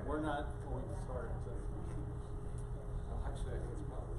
We're not going to start. Actually, I think it's probably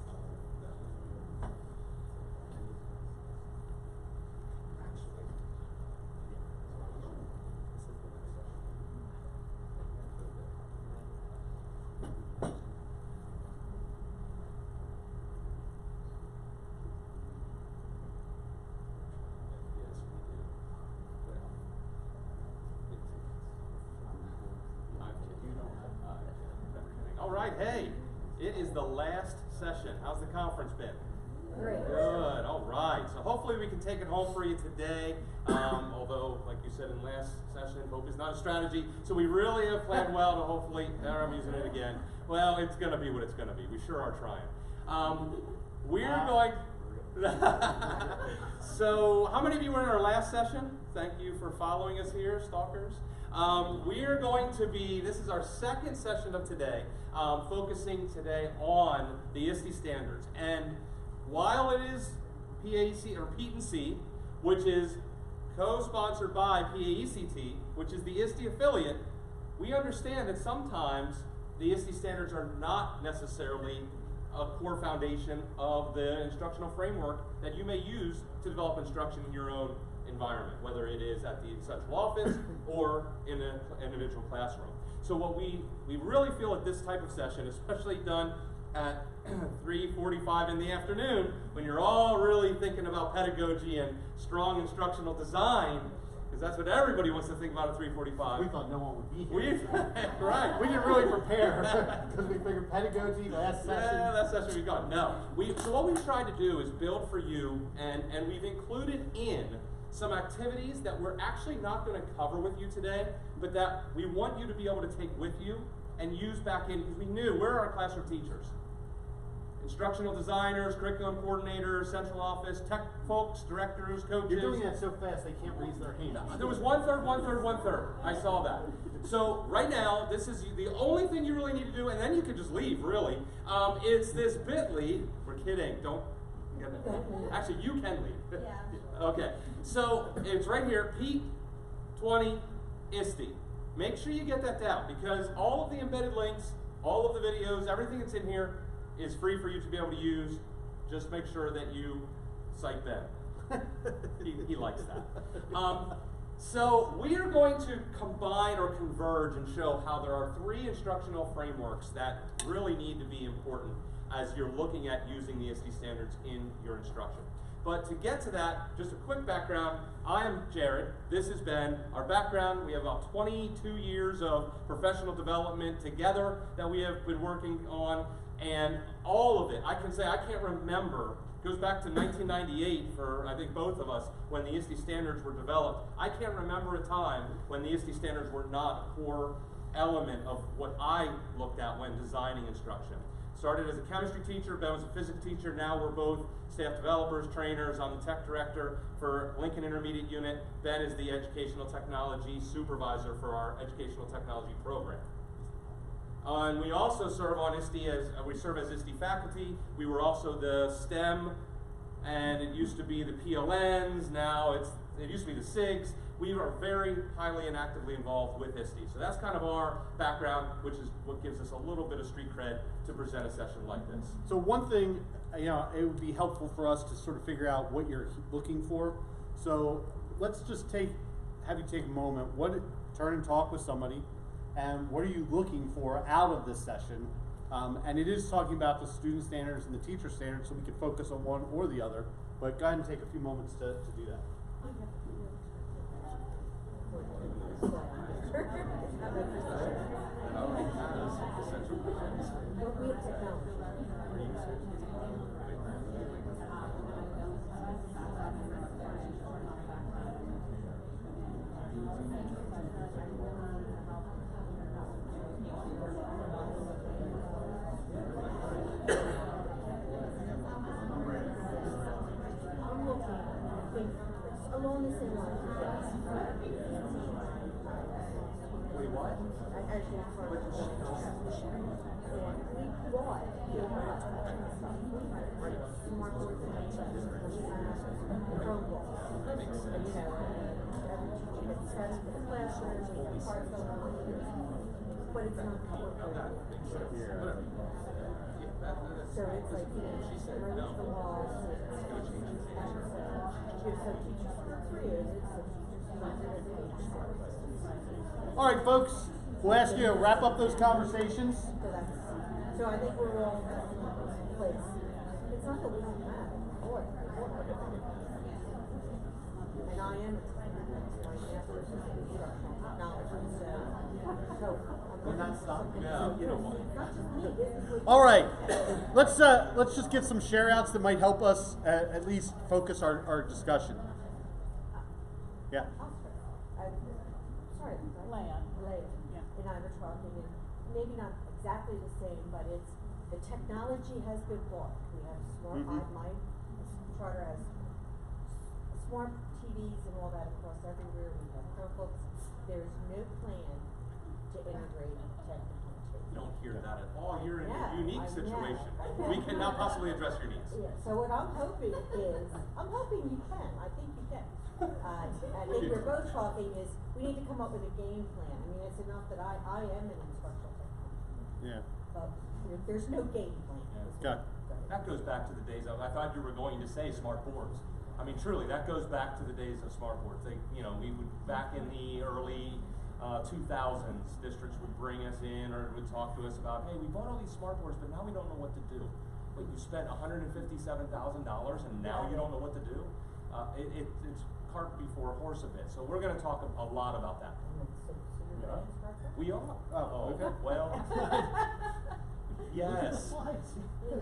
All right, hey, it is the last session. How's the conference been? Great. Good, all right. So hopefully we can take it home for you today. Although, like you said in last session, hope is not a strategy. So we really have planned well to hopefully, there I'm using it again. Well, it's going to be what it's going to be. We sure are trying. We're going, so how many of you were in our last session? Thank you for following us here, stalkers. We are going to be, this is our second session of today, focusing today on the ISTE standards. And while it is PAEC or PETE&C, which is co-sponsored by PAECT, which is the ISTE affiliate, we understand that sometimes the ISTE standards are not necessarily a core foundation of the instructional framework that you may use to develop instruction in your own environment, whether it is at the central office or in an individual classroom. So what we really feel at this type of session, especially done at 3:45 in the afternoon, when you're all really thinking about pedagogy and strong instructional design, because that's what everybody wants to think about at 3:45. We thought no one would be here. Right. We didn't really prepare because we figured pedagogy last session. Yeah, that session we got. No. So what we've tried to do is build for you, and we've included in some activities that we're actually not going to cover with you today, but that we want you to be able to take with you and use back in, because we knew we're our classroom teachers. Instructional designers, curriculum coordinators, central office, tech folks, directors, coaches. You're doing that so fast they can't raise their hand. There was 1/3, 1/3, 1/3. I saw that. So right now, this is the only thing you really need to do, and then you can just leave, really. It's this bit.ly. We're kidding. Don't. Actually, you can leave. Yeah. Okay. So it's right here, PETE 20 ISTE. Make sure you get that down, because all of the embedded links, all of the videos, everything that's in here is free for you to be able to use. Just make sure that you cite Ben. he likes that. So we are going to combine or converge and show how there are 3 instructional frameworks that really need to be important as you're looking at using the ISTE standards in your instruction. But to get to that, just a quick background. I am Jared. This is Ben. Our background, we have about 22 years of professional development together that we have been working on, and all of it, I can say I can't remember, goes back to 1998 for I think both of us, when the ISTE standards were developed. I can't remember a time when the ISTE standards were not a core element of what I looked at when designing instruction. Started as a chemistry teacher, Ben was a physics teacher. Now we're both staff developers, trainers. I'm the tech director for Lincoln Intermediate Unit. Ben is the educational technology supervisor for our educational technology program. And we also serve on ISTE we serve as ISTE faculty. We were also the STEM, and it used to be the PLNs. Now it used to be the SIGs. We are very highly and actively involved with ISTE. So that's kind of our background, which is what gives us a little bit of street cred to present a session like this. So one thing, it would be helpful for us to sort of figure out what you're looking for. So let's just have you take a moment, turn and talk with somebody, and what are you looking for out of this session? And it is talking about the student standards and the teacher standards, so we can focus on one or the other. But go ahead and take a few moments to do that. Along the same lines. Wait, what? Actually, for we bought Chromebook. That makes sense. it starts with the classrooms, we have parts of them, but it's not incorporated. So it's like, you know, remove the walls, and so teachers created, so teachers. All right, folks, we'll ask you to wrap up those conversations. So I think we're all in place. It's not that we don't have, boy. And I am my master's in instructional knowledge, so. We're not stopping. No, you don't want. All right, let's just get some share outs that might help us at least focus our discussion. Yeah. Sorry, Leia. And I were talking, and maybe not exactly the same, but it's the technology has been bought. We have smart. My charter has smart TVs and all that across everywhere. We have Chromebooks. There's no plan to integrate technology. You don't hear that at all. You're in Yeah, a unique I situation. know. We cannot possibly address your needs. Yeah, so what I'm hoping is, I'm hoping you can, I think you can. I think we're both talking is, we need to come up with a game plan. I mean, it's enough that I am an instructional technologist. Yeah. But there's no game plan. Okay. That goes back to the days of, I thought you were going to say smart boards. I mean, truly, that goes back to the days of smart boards. They, you know, we would, back in the early 2000s, districts would bring us in or would talk to us about, hey, we bought all these smart boards, but now we don't know what to do. But you spent $157,000 and now you don't know what to do? It's cart before horse a bit. So we're going to talk a lot about that. So you're an instructor? We are. Oh, okay. Well, yes.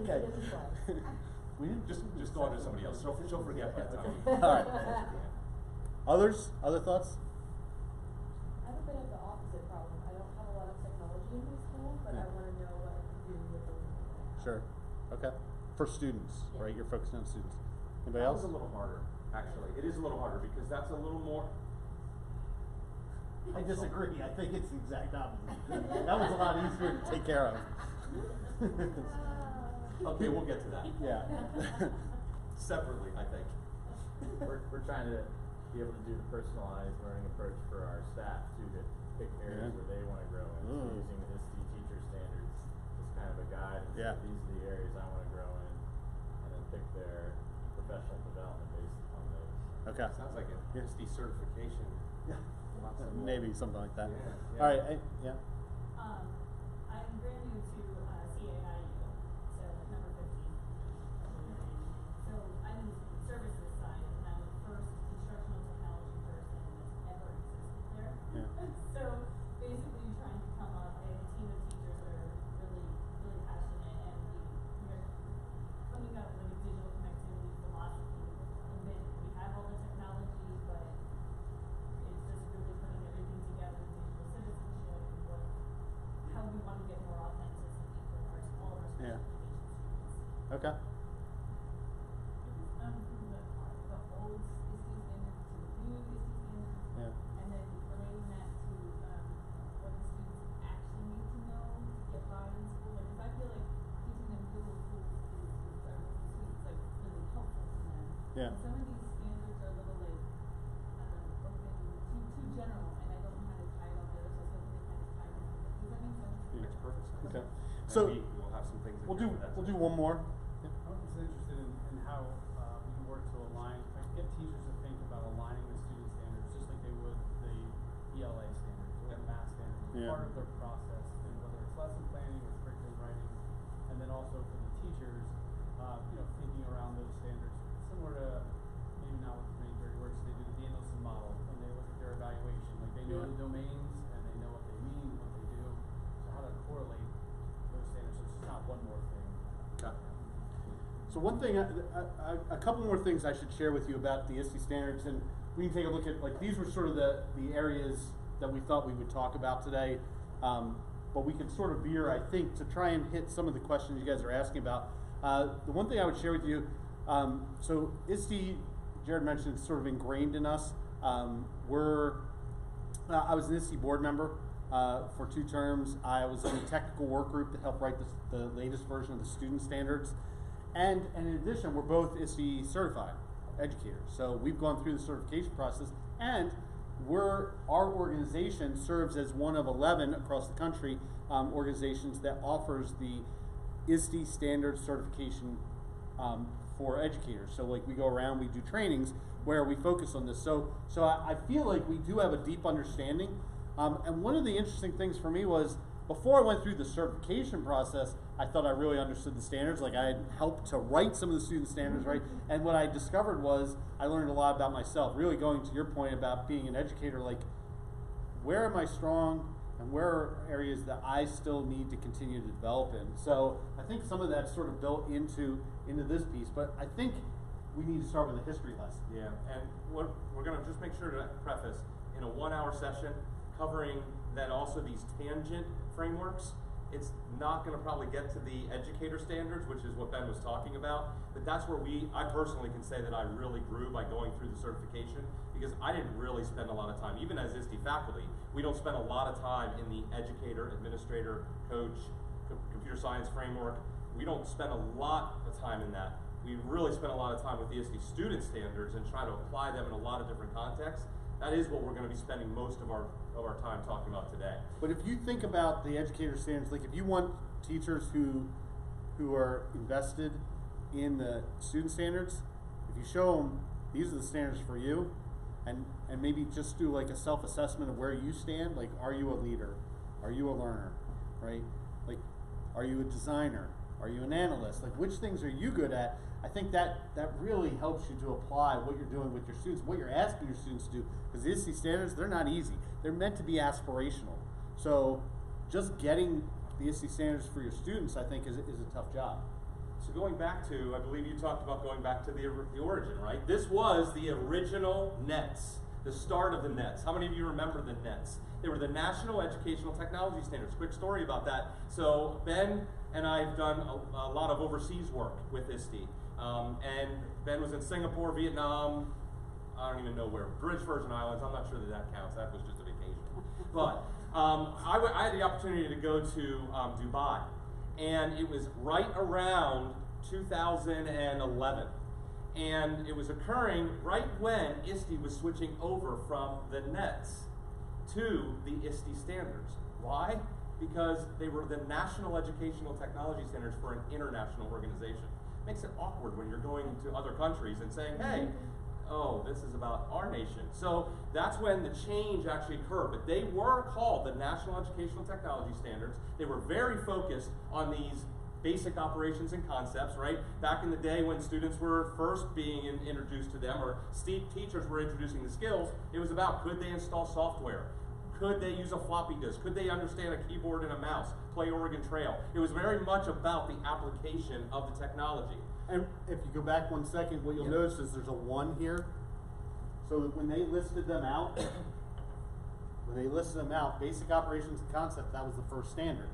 Okay. We didn't Just go on to somebody else. She'll forget by the time. All right. Others? Other thoughts? I have a bit of the opposite problem. I don't have a lot of technology in my school, but I want to know what I can do with the internet. Sure. Okay. For students, right? You're focused on students. Anybody That else? was a little harder, actually. It is a little harder because that's a little more. I disagree. I think it's the exact opposite. That was a lot easier to take care of. Okay, we'll get to that. Yeah. Separately, I think. We're trying to be able to do the personalized learning approach for our staff too, to pick areas where they want to grow in. So using the ISTE teacher standards as kind of a guide, and say, these are the areas I want to grow in, and then pick their professional development based on those. Okay. Sounds like an ISTE certification. Yeah. Maybe something like that. Yeah. All right. Yeah. I'm brand new to CAIU, so number 15. So I'm the services side, and I'm the first instructional technology person that's ever existed there. Yeah. So basically trying to come up, I have a team of teachers that are really, really passionate, and we're coming up with like a digital connectivity philosophy. We have all the technology, but it's just really putting everything together in digital citizenship and how we want to get more authenticity for all of our special education students. Okay. The old ISTE standards to the new ISTE standards, and then relating that to what the students actually need to know to get by in school. Like, 'cause I feel like teaching them digital tools is like really helpful to them. Yeah. And some of these standards are a little like open, too general, and I don't know how to tie it all together. So I was hoping to kind of tie them together. Does that make sense? Makes perfect sense. Okay. And So we'll have some things. in we'll here do for that we'll too. do one more. I was interested in how we can work to align, like get teachers to think about aligning the student standards just like they would the ELA standards or the math standards. Yeah. Part of their process, and whether it's lesson planning or curriculum writing, and then also for the teachers, thinking around those standards, similar to maybe not with many dirty words, they do the Danielson model when they look at their evaluation. Like they know the domains and they know what they mean, what they do. So how to correlate those standards so it's just not one more thing. Okay. So one thing, a couple more things I should share with you about the ISTE standards, and we can take a look at, like, these were sort of the areas that we thought we would talk about today, but we can sort of veer, I think, to try and hit some of the questions you guys are asking about. The one thing I would share with you, so ISTE, Jared mentioned, it's sort of ingrained in us. I was an ISTE board member for 2 terms. I was in a technical work group to help write the latest version of the student standards. And in addition, we're both ISTE certified educators. So we've gone through the certification process, and our organization serves as one of 11 across the country organizations that offers the ISTE standard certification for educators. So like we go around, we do trainings where we focus on this. So I feel like we do have a deep understanding. And one of the interesting things for me was, before I went through the certification process, I thought I really understood the standards. Like I had helped to write some of the student standards, right? And what I discovered was I learned a lot about myself. Really going to your point about being an educator, like where am I strong and where are areas that I still need to continue to develop in. So I think some of that's sort of built into this piece, but I think we need to start with a history lesson. Yeah, and what we're going to just make sure to preface, in a 1 hour session covering then also these tangent frameworks, it's not going to probably get to the educator standards, which is what Ben was talking about, but that's where I personally can say that I really grew by going through the certification, because I didn't really spend a lot of time, even as ISTE faculty, we don't spend a lot of time in the educator, administrator, coach, computer science framework. We don't spend a lot of time in that. We really spend a lot of time with the ISTE student standards and try to apply them in a lot of different contexts. That is what we're going to be spending most of our time talking about today. But if you think about the educator standards, like if you want teachers who are invested in the student standards, if you show them these are the standards for you, and maybe just do like a self-assessment of where you stand, like are you a leader? Are you a learner? Right? Like are you a designer? Are you an analyst? Like which things are you good at? I think that really helps you to apply what you're doing with your students, what you're asking your students to do. Because the ISTE standards, they're not easy. They're meant to be aspirational. So just getting the ISTE standards for your students, I think, is a tough job. So going back to, I believe you talked about going back to the origin, right? This was the original NETs, the start of the NETs. How many of you remember the NETs? They were the National Educational Technology Standards. Quick story about that. So Ben and I have done a lot of overseas work with ISTE. And Ben was in Singapore, Vietnam, I don't even know where, British Virgin Islands. I'm not sure that counts. That was just a vacation. But I had the opportunity to go to Dubai, and it was right around 2011. And it was occurring right when ISTE was switching over from the NETs to the ISTE standards. Why? Because they were the National Educational Technology Standards for an international organization. Makes it awkward when you're going to other countries and saying, hey, oh, this is about our nation. So that's when the change actually occurred. But they were called the National Educational Technology Standards. They were very focused on these basic operations and concepts, right? Back in the day when students were first being introduced to them, or teachers were introducing the skills, it was about could they install software? Could they use a floppy disk? Could they understand a keyboard and a mouse? Play Oregon Trail? It was very much about the application of the technology. And if you go back 1 second, what you'll notice is there's a 1 here. So when they listed them out, basic operations and concept, that was the first standard.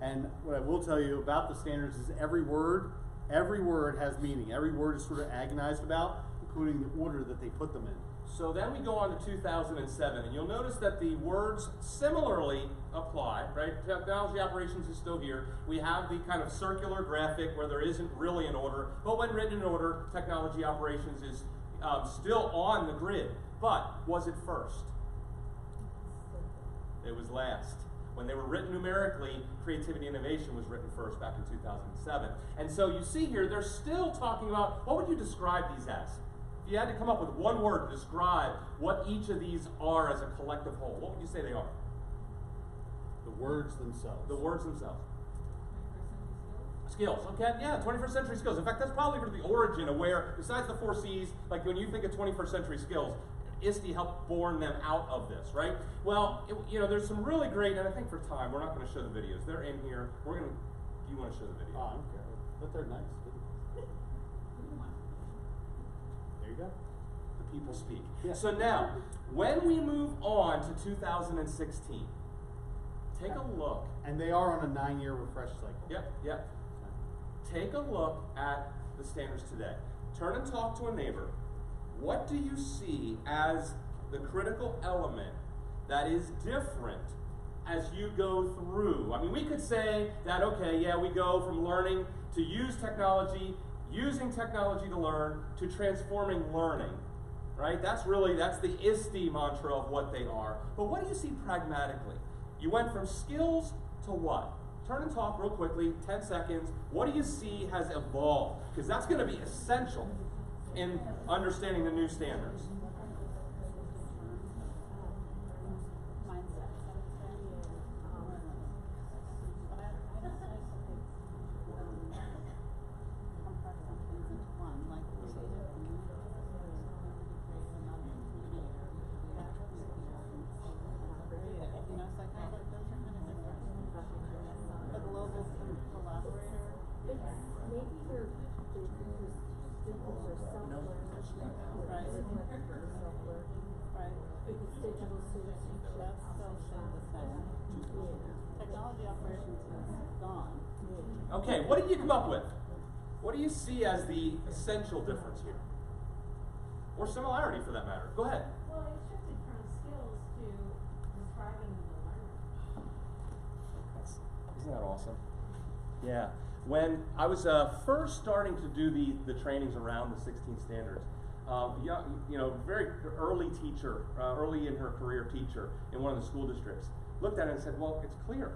And what I will tell you about the standards is every word has meaning. Every word is sort of agonized about, including the order that they put them in. So then we go on to 2007, and you'll notice that the words similarly apply, right? Technology operations is still here. We have the kind of circular graphic where there isn't really an order, but when written in order, technology operations is still on the grid. But was it first? It was last. When they were written numerically, creativity and innovation was written first back in 2007. And so you see here, they're still talking about, what would you describe these as? If you had to come up with one word to describe what each of these are as a collective whole, what would you say they are? The words themselves. The words themselves. Skills, okay, yeah, 21st century skills. In fact, that's probably the origin of where, besides the 4 C's, like when you think of 21st century skills, ISTE helped born them out of this, right? Well, there's some really great, and I think for time, we're not going to show the videos. They're in here. Do you want to show the video? Oh, I don't care. But they're nice. There you go. The people speak. Yeah. So now, when we move on to 2016, take a look. And they are on a 9-year refresh cycle. Yep. Take a look at the standards today. Turn and talk to a neighbor. What do you see as the critical element that is different as you go through? I mean, we could say that, okay, yeah, we go from learning to use technology, using technology to learn, to transforming learning. right? That's the ISTE mantra of what they are. But what do you see pragmatically? You went from skills to what? Turn and talk real quickly, 10 seconds. What do you see has evolved? Because that's going to be essential in understanding the new standards. Technology operations is gone. Okay, what did you come up with? What do you see as the essential difference here? Or similarity for that matter? Go ahead. Well, it shifted from skills to describing the learner. Isn't that awesome? Yeah. When I was first starting to do the trainings around the 16 standards, very early teacher, early in her career teacher in one of the school districts, looked at it and said, well, it's clear.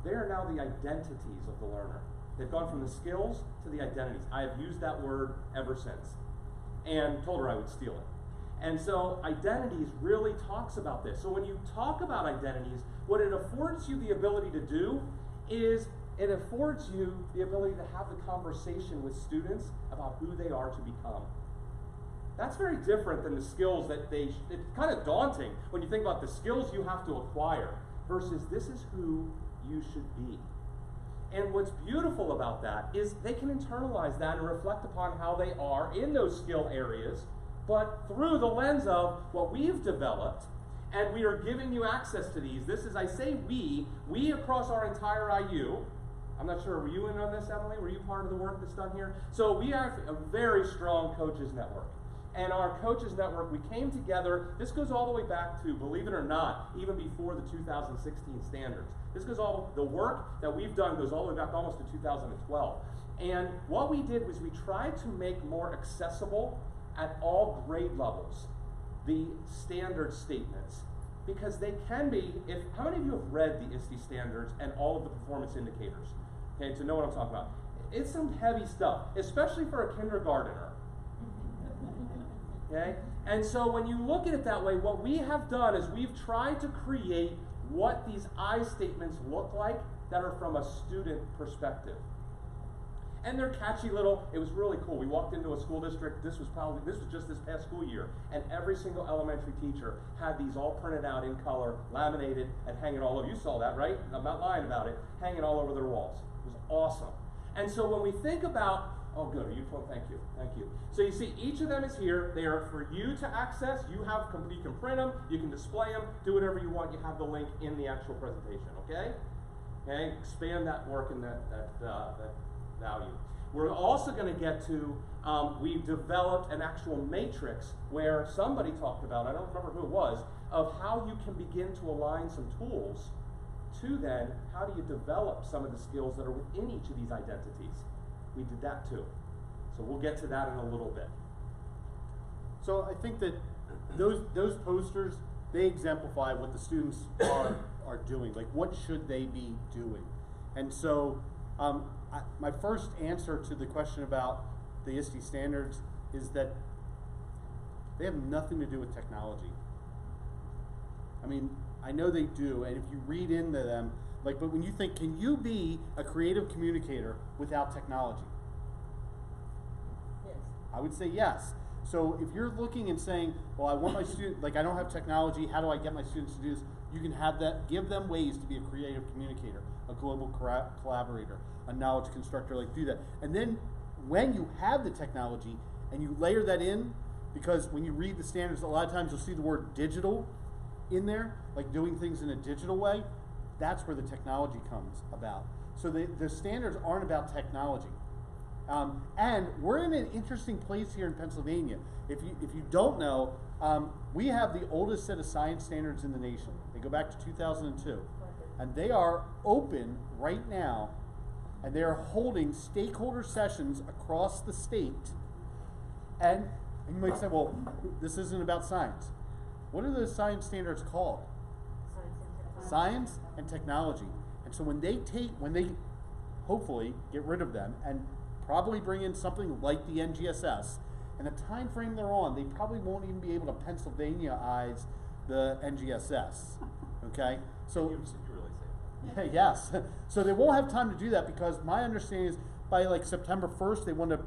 They are now the identities of the learner. They've gone from the skills to the identities. I have used that word ever since and told her I would steal it. And so identities really talks about this. So when you talk about identities, what it affords you the ability to do is it affords you the ability to have the conversation with students about who they are to become. That's very different than the skills that it's kind of daunting when you think about the skills you have to acquire versus this is who you should be. And what's beautiful about that is they can internalize that and reflect upon how they are in those skill areas, but through the lens of what we've developed, and we are giving you access to these. This is, I say we across our entire IU. I'm not sure, were you in on this, Emily? Were you part of the work that's done here? So we have a very strong coaches network. And our coaches network, we came together, this goes all the way back to, believe it or not, even before the 2016 standards. This goes the work that we've done goes all the way back almost to 2012. And what we did was we tried to make more accessible at all grade levels the standard statements. Because they can be, how many of you have read the ISTE standards and all of the performance indicators? Okay, to know what I'm talking about. It's some heavy stuff, especially for a kindergartner. Okay? And so when you look at it that way, what we have done is we've tried to create what these I statements look like that are from a student perspective. And they're catchy little, it was really cool. We walked into a school district, this was just this past school year, and every single elementary teacher had these all printed out in color, laminated, and hanging all over. You saw that, right? I'm not lying about it. Hanging all over their walls. It was awesome. And so when we think about, oh good, are you full? Thank you, thank you. So you see each of them is here. They are for you to access. You can print them, you can display them, do whatever you want. You have the link in the actual presentation, okay? Okay, expand that work and that value. We're also going to get to, we've developed an actual matrix where somebody talked about, I don't remember who it was, of how you can begin to align some tools to then, how do you develop some of the skills that are within each of these identities. We did that too. So we'll get to that in a little bit. So I think that those posters, they exemplify what the students are doing. Like, what should they be doing? And so my first answer to the question about the ISTE standards is that they have nothing to do with technology. I mean, I know they do, and if you read into them, but when you think, can you be a creative communicator without technology? Yes. I would say yes. So if you're looking and saying, well, I want my student, I don't have technology, how do I get my students to do this? You can have that, give them ways to be a creative communicator, a global collaborator, a knowledge constructor, do that. And then when you have the technology and you layer that in, because when you read the standards, a lot of times you'll see the word digital in there, like doing things in a digital way. That's where the technology comes about. So the standards aren't about technology. And we're in an interesting place here in Pennsylvania. If you don't know, we have the oldest set of science standards in the nation. They go back to 2002. And they are open right now, and they are holding stakeholder sessions across the state. And And you might say, well, this isn't about science. What are those science standards called? Science and technology. And so when they hopefully get rid of them and probably bring in something like the NGSS, and the time frame they're on, they probably won't even be able to Pennsylvania-ize the NGSS. Okay? So You really say that. yes. So they won't have time to do that because my understanding is by like September 1st, they want to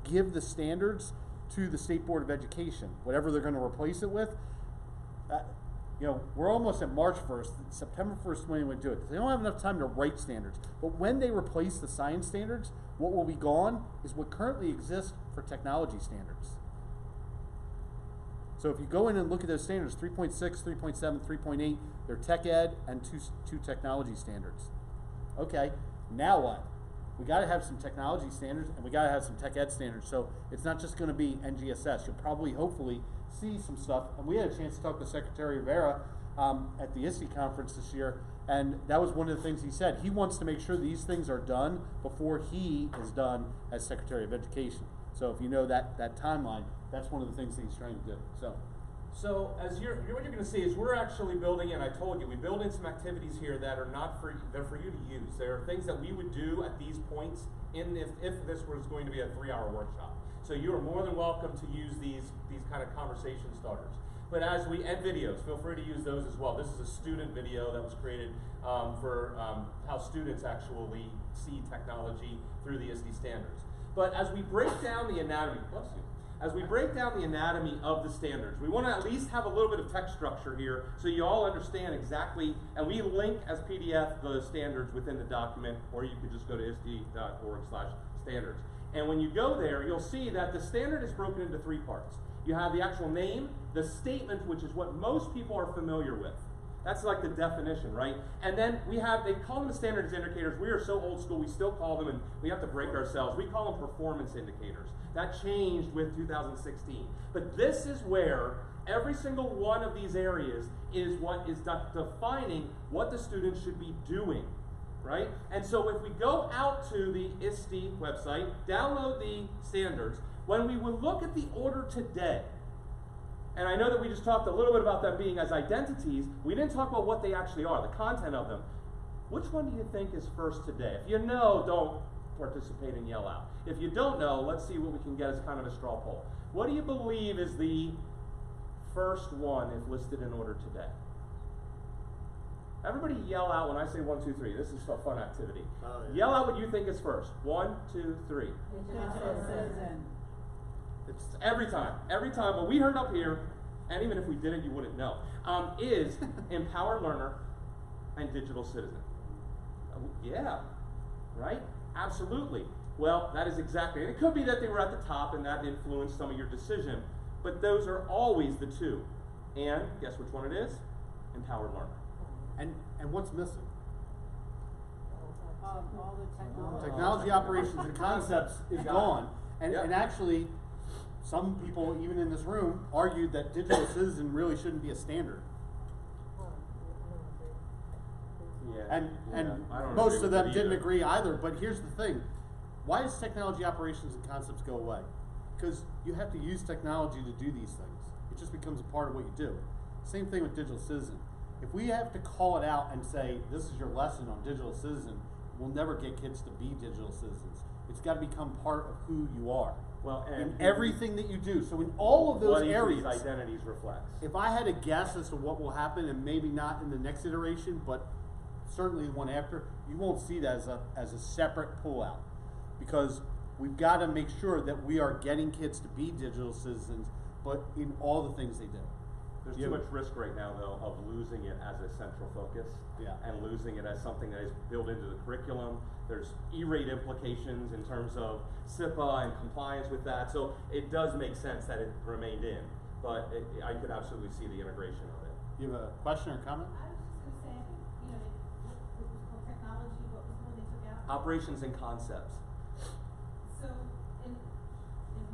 give the standards to the State Board of Education, whatever they're going to replace it with. You know, we're almost at March 1st, September 1st when they would do it. They don't have enough time to write standards. But when they replace the science standards, what will be gone is what currently exists for technology standards. So if you go in and look at those standards, 3.6, 3.7, 3.8, they're tech ed and two technology standards. Okay, now what? We got to have some technology standards and we got to have some tech ed standards. So it's not just going to be NGSS. You'll probably, hopefully, see some stuff. And we had a chance to talk with Secretary Rivera at the ISTE conference this year, and that was one of the things he said. He wants to make sure these things are done before he is done as Secretary of Education. So if you know that timeline, that's one of the things that he's trying to do. So as what you're going to see is we're actually building in. I told you we build in some activities here that are not for they're for you to use. There are things that we would do at these points if this was going to be a 3-hour workshop. So you are more than welcome to use these kind of conversation starters. But as we end videos, feel free to use those as well. This is a student video that was created for how students actually see technology through the ISTE standards. But as we break down the anatomy, as we break down the anatomy of the standards, we want to at least have a little bit of text structure here so you all understand exactly, and we link as PDF the standards within the document, or you could just go to ISTE.org/standards. And when you go there, you'll see that the standard is broken into 3 parts. You have the actual name, the statement, which is what most people are familiar with. That's like the definition, right? And then they call them the standards indicators. We are so old school, we still call them, and we have to break ourselves. We call them performance indicators. That changed with 2016. But this is where every single one of these areas is what is defining what the students should be doing. Right? And so if we go out to the ISTE website, download the standards, when we would look at the order today, and I know that we just talked a little bit about them being as identities, we didn't talk about what they actually are, the content of them. Which one do you think is first today? If you know, don't participate and yell out. If you don't know, let's see what we can get as kind of a straw poll. What do you believe is the first one if listed in order today? Everybody yell out when I say 1, 2, 3. This is a fun activity. Oh, yeah. Yell out what you think is first. 1, 2, 3. It's every time. Every time. What we heard up here, and even if we didn't, you wouldn't know, is empowered learner and digital citizen. Yeah, right? Absolutely. Well, that is exactly. And it could be that they were at the top and that influenced some of your decision, but those are always the 2. And guess which one it is? Empowered learner. And what's missing? All the technology. Technology operations and concepts is gone. And actually, some people, even in this room, argued that digital citizen really shouldn't be a standard. Yeah. And most of them didn't agree either. But here's the thing. Why does technology operations and concepts go away? Because you have to use technology to do these things. It just becomes a part of what you do. Same thing with digital citizen. If we have to call it out and say, this is your lesson on digital citizen, we'll never get kids to be digital citizens. It's got to become part of who you are. Well, and in everything that you do. So in all of those areas, what identities reflects. If I had a guess as to what will happen, and maybe not in the next iteration, but certainly the one after, you won't see that as a separate pullout. Because we've got to make sure that we are getting kids to be digital citizens, but in all the things they do. There's too much risk right now, though, of losing it as a central focus and losing it as something that is built into the curriculum. There's E-rate implications in terms of SIPA and compliance with that, so it does make sense that it remained in, but I could absolutely see the integration of it. You have a question or comment? I was just going to say, I think, what was called technology, what was the one they took out? Operations and concepts. So, in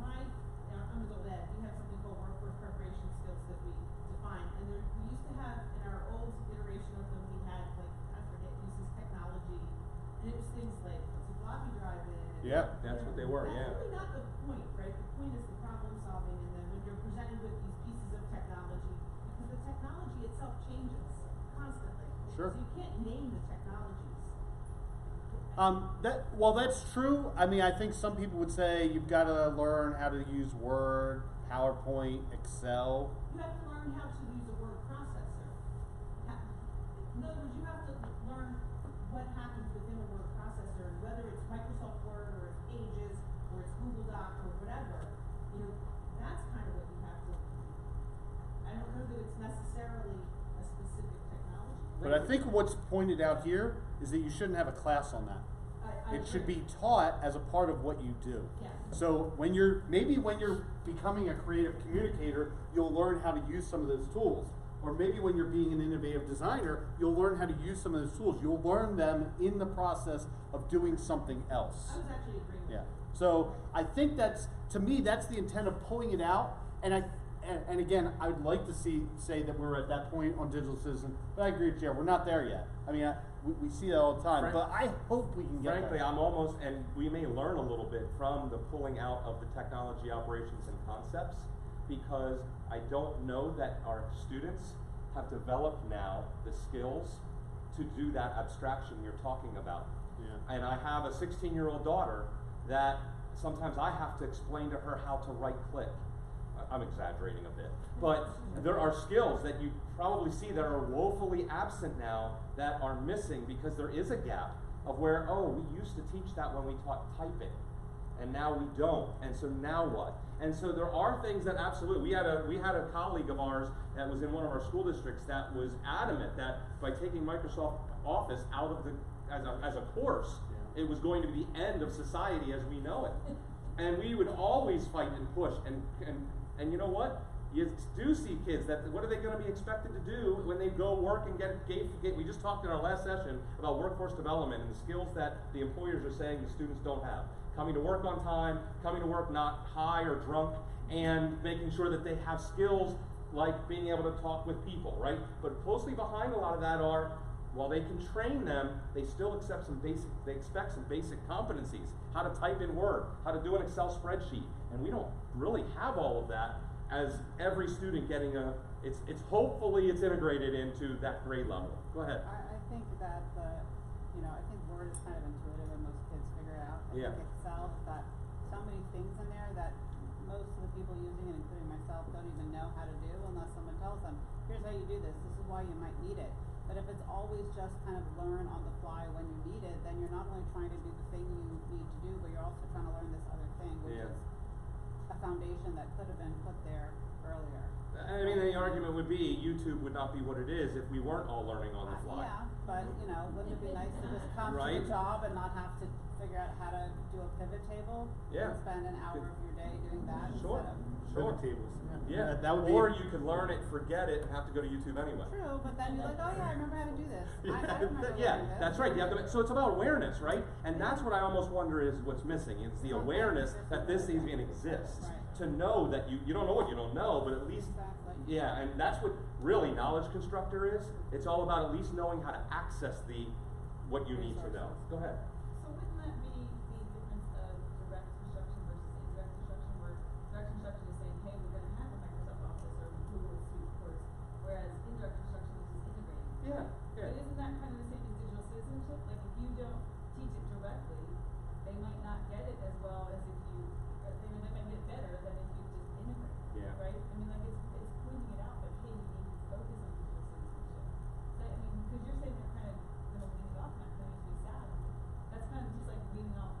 my, I'm an old ed, we have something called workforce preparation skills that we define, and we used to have, in our old iteration of them, we had, like, I forget, uses technology, and it was things like, what's a floppy drive in, Yeah. That's what they were, yeah. That's really not the point, right? The point is the problem solving, and then when you're presented with these pieces of technology, because the technology itself changes constantly. Sure. So you can't name the technologies. Well, that's true. I mean, I think some people would say you've got to learn how to use Word, PowerPoint, Excel. You have to learn how to use a word processor. In other words, you have to learn what happens within a word processor, and whether it's Microsoft Word or it's Pages or it's Google Doc or whatever. You know, that's kind of what you have to. I don't know that it's necessarily a specific technology. But I think what's pointed out here is that you shouldn't have a class on that. I It should agree. be taught as a part of what you do. Yes. So when you're becoming a creative communicator, you'll learn how to use some of those tools. Or maybe when you're being an innovative designer, you'll learn how to use some of those tools. You'll learn them in the process of doing something else. I was actually agreeing with Yeah. you. So I think to me, that's the intent of pulling it out. And again, I would like to say that we're at that point on digital citizen, but I agree with Jared, we're not there yet. I mean, we see that all the time, but I hope we can get Frankly, there. I'm almost, and we may learn a little bit from the pulling out of the technology operations and concepts, because I don't know that our students have developed now the skills to do that abstraction you're talking about. Yeah. And I have a 16-year-old daughter that sometimes I have to explain to her how to right click. I'm exaggerating a bit, but there are skills that you probably see that are woefully absent now that are missing because there is a gap of where, oh, we used to teach that when we taught typing, and now we don't, and so now what? And so there are things that absolutely, we had a colleague of ours that was in one of our school districts that was adamant that by taking Microsoft Office out of as a course, it was going to be the end of society as we know it. And we would always fight and push, and you know what? You do see kids that, what are they going to be expected to do when they go work and get, we just talked in our last session about workforce development and the skills that the employers are saying the students don't have. Coming to work on time, coming to work not high or drunk, and making sure that they have skills like being able to talk with people, right? But closely behind a lot of that are, while they can train them, they still expect some basic competencies. How to type in Word, how to do an Excel spreadsheet. And we don't really have all of that as every student getting it's hopefully it's integrated into that grade level. Go ahead. I think that I think Word is kind of intuitive and most kids figure it out. I Yeah. think Excel has got so many things in there that most of the people using it, including myself, don't even know how to do unless someone tells them, here's how you do this is why you might need it. But if it's always just kind of learn on the fly when you need it, then you're not only trying to do the thing you need to do, but you're also trying to learn this other thing, which is a foundation that could have been put there earlier. I mean, the argument would be YouTube would not be what it is if we weren't all learning on the fly. Yeah, but wouldn't it be nice to just come to Right. the job and not have to figure out how to do a pivot table? Yeah. And spend an hour of your day doing that Sure. instead of. Sure. Pivot tables. Yeah, That would be. or you could learn it, forget it, and have to go to YouTube anyway. True, but then you're like, oh yeah, I remember how to do this. I remember Yeah, learning this. that's right. You have to, so it's about awareness, right? And that's what I almost wonder is what's missing. It's the awareness that this even exists. Right. To know that you don't know what you don't know, but at least, Exactly. yeah, and that's what really Knowledge Constructor is. It's all about at least knowing how to access what you need to know. Go ahead. So wouldn't that be the difference of direct instruction versus indirect instruction, where direct instruction is saying, hey, we're going to have a Microsoft Office or Google Suite course, whereas indirect instruction is just integrating. Yeah, yeah. But isn't that kind of the same as digital citizenship? Like if you don't teach it directly, they might not get it as well as if you, they might get it better than if you just integrate. Yeah. Right? I mean, like it's pointing it out, but hey, you need to focus on digital citizenship. That, I mean, because you're saying they're kind of going to wean it off, and that kind of makes me sad. That's kind of just like weaning off,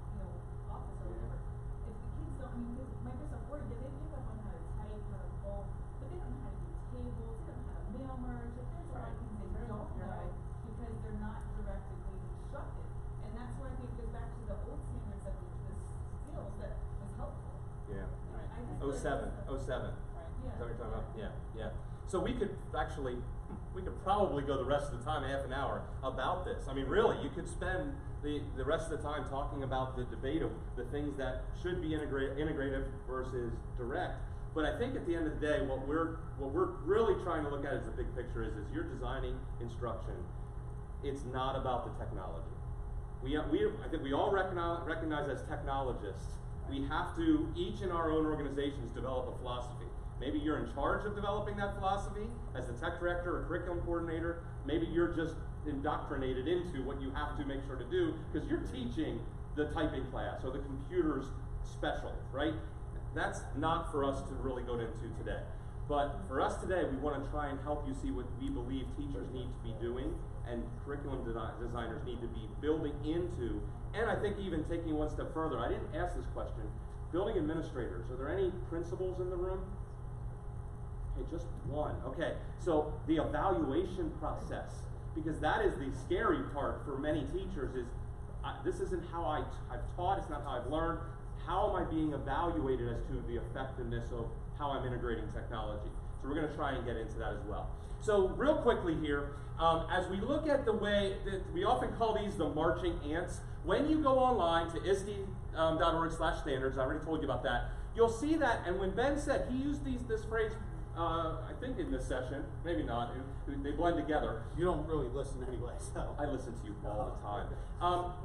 Office or whatever. If the kids don't, I mean, because Microsoft Word, yeah, they pick up on how to type, how to bulk, but they don't know how to do tables, they don't know how to mail merge. Like, there's a lot of things they don't know because they're not directly instructed. And that's why I think it goes back to the old standards of the skills that was helpful. Yeah. Right. I just feel like 07. Right. Is that what you're talking about? Yeah. So we could probably go the rest of the time, half an hour, about this. I mean, really, you could spend the rest of the time talking about the debate of the things that should be integrative versus direct. But I think at the end of the day, what we're really trying to look at as the big picture is you're designing instruction. It's not about the technology. I think we all recognize as technologists, we have to, each in our own organizations, develop a philosophy. Maybe you're in charge of developing that philosophy as the tech director or curriculum coordinator. Maybe you're just indoctrinated into what you have to make sure to do because you're teaching the typing class or the computers special, right? That's not for us to really go into today. But for us today, we want to try and help you see what we believe teachers need to be doing and curriculum designers need to be building into, and I think even taking one step further. I didn't ask this question. Building administrators, are there any principals in the room? Okay, just one. Okay, so the evaluation process, because that is the scary part for many teachers is, this isn't how I've taught, it's not how I've learned. How am I being evaluated as to the effectiveness of how I'm integrating technology? So we're going to try and get into that as well. So real quickly here, as we look at the way that we often call these the marching ants, when you go online to ISTE.org/standards, I already told you about that, you'll see that, and when Ben said, he used this phrase, I think in this session, maybe not, they blend together. You don't really listen anyway, so. I listen to you all the time.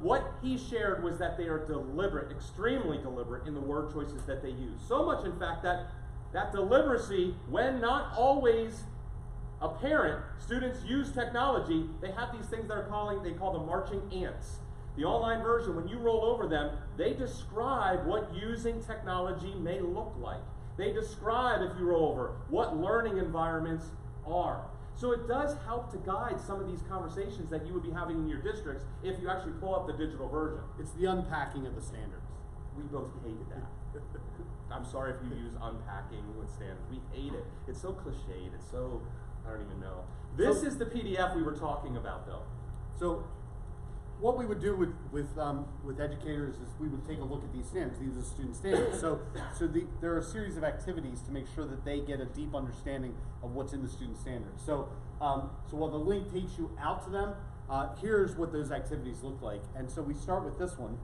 What he shared was that they are deliberate, extremely deliberate in the word choices that they use. So much, in fact, that deliberacy, when not always apparent, students use technology, they have these things they call the marching ants. The online version, when you roll over them, they describe what using technology may look like. They describe, if you roll over, what learning environments are. So it does help to guide some of these conversations that you would be having in your districts if you actually pull up the digital version. It's the unpacking of the standards. We both hated that. I'm sorry if you use unpacking with standards. We hate it. It's so cliched. It's so, I don't even know. This is the PDF we were talking about, though. So what we would do with educators is we would take a look at these standards. These are student standards. So there are a series of activities to make sure that they get a deep understanding of what's in the student standards. So while the link takes you out to them, here's what those activities look like. And so we start with this one.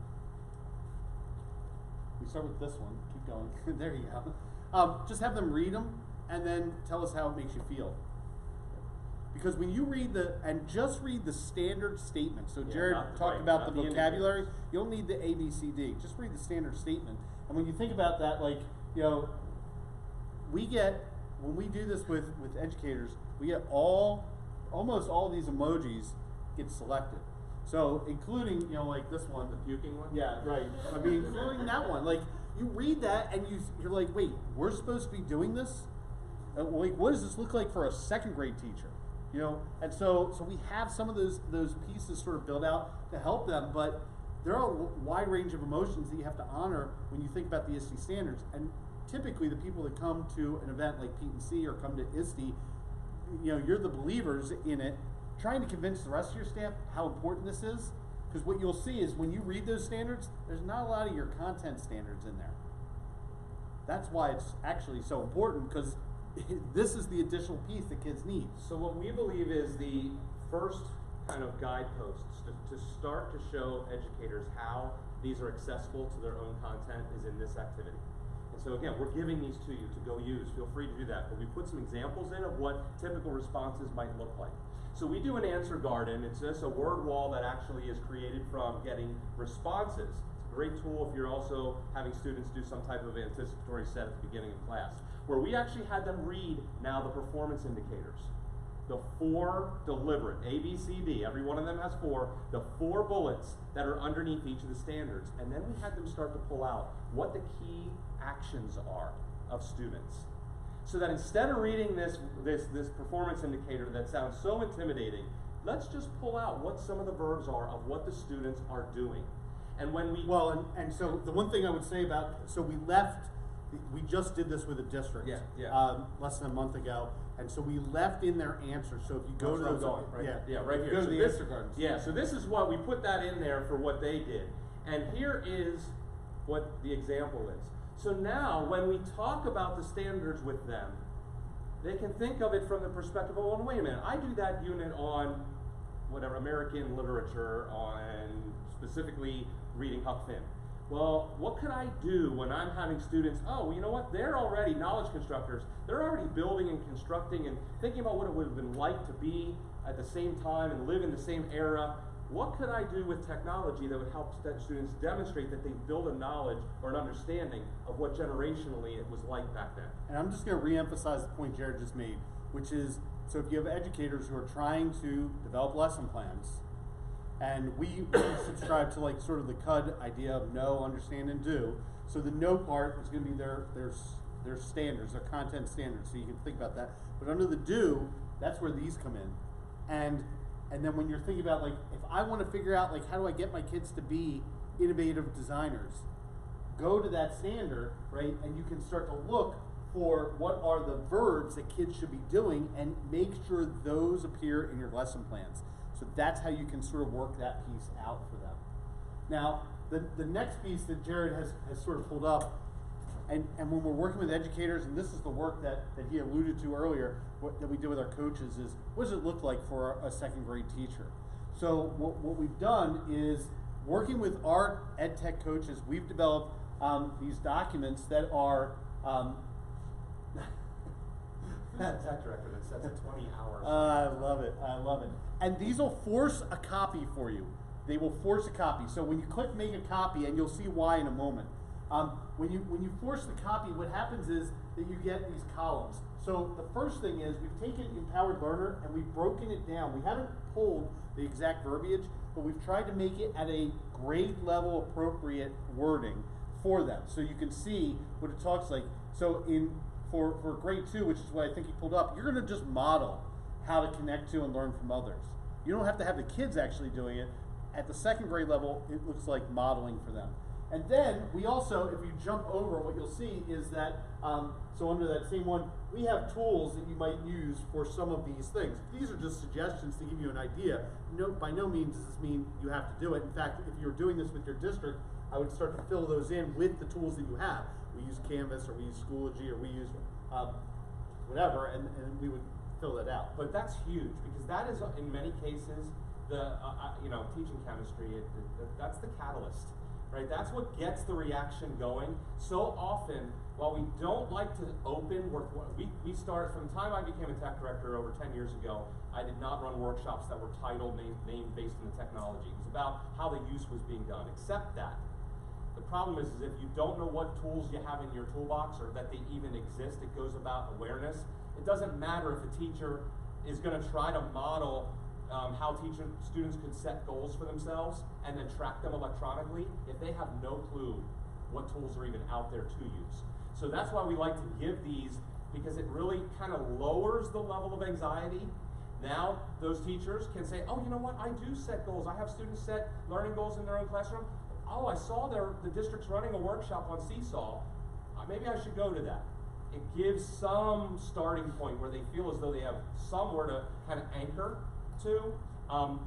Keep going. There you go. Just have them read them and then tell us how it makes you feel. Because when you read just read the standard statement. So Jared talked about the vocabulary. You don't need the A, B, C, D. Just read the standard statement. And when you think about that, like, you know, when we do this with educators, we get almost all these emojis get selected. So including, you know, like this one. The puking one? Yeah, right. I mean, including that one. Like, you read that and you're like, wait, we're supposed to be doing this? Like, what does this look like for a second grade teacher? You know, and so we have some of those pieces sort of built out to help them, but there are a wide range of emotions that you have to honor when you think about the ISTE standards. And typically the people that come to an event like Pete and C or come to ISTE, you know, you're the believers in it, trying to convince the rest of your staff how important this is. Because what you'll see is when you read those standards, there's not a lot of your content standards in there. That's why it's actually so important, because this is the additional piece that kids need. So what we believe is the first kind of guideposts to start to show educators how these are accessible to their own content is in this activity. And so again, we're giving these to you to go use. Feel free to do that. But we put some examples in of what typical responses might look like. So we do an answer garden. It's just a word wall that actually is created from getting responses. It's a great tool if you're also having students do some type of anticipatory set at the beginning of class, where we actually had them read now the performance indicators. The 4 deliberate, A, B, C, D, every one of them has 4, the 4 bullets that are underneath each of the standards. And then we had them start to pull out what the key actions are of students. So that instead of reading this performance indicator that sounds so intimidating, let's just pull out what some of the verbs are of what the students are doing. And when we... Well, and so the one thing I would say about, so we just did this with a district less than a month ago, and so we left in their answers. So if you go to those, right here. Go to so the answer gardens. Yeah, so this is what we put that in there for what they did, and here is what the example is. So now, when we talk about the standards with them, they can think of it from the perspective of, well, wait a minute, I do that unit on whatever American literature, on specifically reading Huck Finn. Well, what could I do when I'm having students, oh, you know what, they're already knowledge constructors. They're already building and constructing and thinking about what it would have been like to be at the same time and live in the same era. what could I do with technology that would help students demonstrate that they build a knowledge or an understanding of what generationally it was like back then? And I'm just going to reemphasize the point Jared just made, which is, so if you have educators who are trying to develop lesson plans, and we subscribe to like sort of the CUD idea of know, understand, and do. So the know part is going to be their standards, their content standards. So you can think about that. But under the do, that's where these come in. And then when you're thinking about like, if I want to figure out like how do I get my kids to be innovative designers, go to that standard, right? And you can start to look for what are the verbs that kids should be doing and make sure those appear in your lesson plans. So that's how you can sort of work that piece out for them. Now, the next piece that Jared has sort of pulled up, and when we're working with educators, and this is the work that he alluded to earlier, that we do with our coaches, is what does it look like for a second grade teacher? So what we've done is, working with our ed tech coaches, we've developed these documents that are Tech director that sets at 20 hours. I love it. I love it. And these will force a copy for you. They will force a copy. So when you click make a copy, and you'll see why in a moment. When you force the copy, what happens is that you get these columns. So the first thing is we've taken Empowered Learner and we've broken it down. We haven't pulled the exact verbiage, but we've tried to make it at a grade level appropriate wording for them. So you can see what it talks like. So for grade 2, which is what I think he pulled up, you're going to just model how to connect to and learn from others. You don't have to have the kids actually doing it. At the second grade level, it looks like modeling for them. And then we also, if you jump over, what you'll see is that, so under that same one, we have tools that you might use for some of these things. These are just suggestions to give you an idea. No, by no means does this mean you have to do it. In fact, if you're doing this with your district, I would start to fill those in with the tools that you have. We use Canvas, or we use Schoology, or we use whatever, and we would fill that out. But that's huge, because that is, in many cases, teaching chemistry, that's the catalyst, right? That's what gets the reaction going. So often, while we don't like to open, we start, from the time I became a tech director over 10 years ago, I did not run workshops that were titled, named based on the technology. It was about how the use was being done, except that. The problem is if you don't know what tools you have in your toolbox, or that they even exist, it goes about awareness. It doesn't matter if a teacher is going to try to model how students could set goals for themselves and then track them electronically if they have no clue what tools are even out there to use. So that's why we like to give these, because it really kind of lowers the level of anxiety. Now those teachers can say, oh, you know what, I do set goals. I have students set learning goals in their own classroom. Oh, I saw the district's running a workshop on Seesaw. Maybe I should go to that. It gives some starting point where they feel as though they have somewhere to kind of anchor to.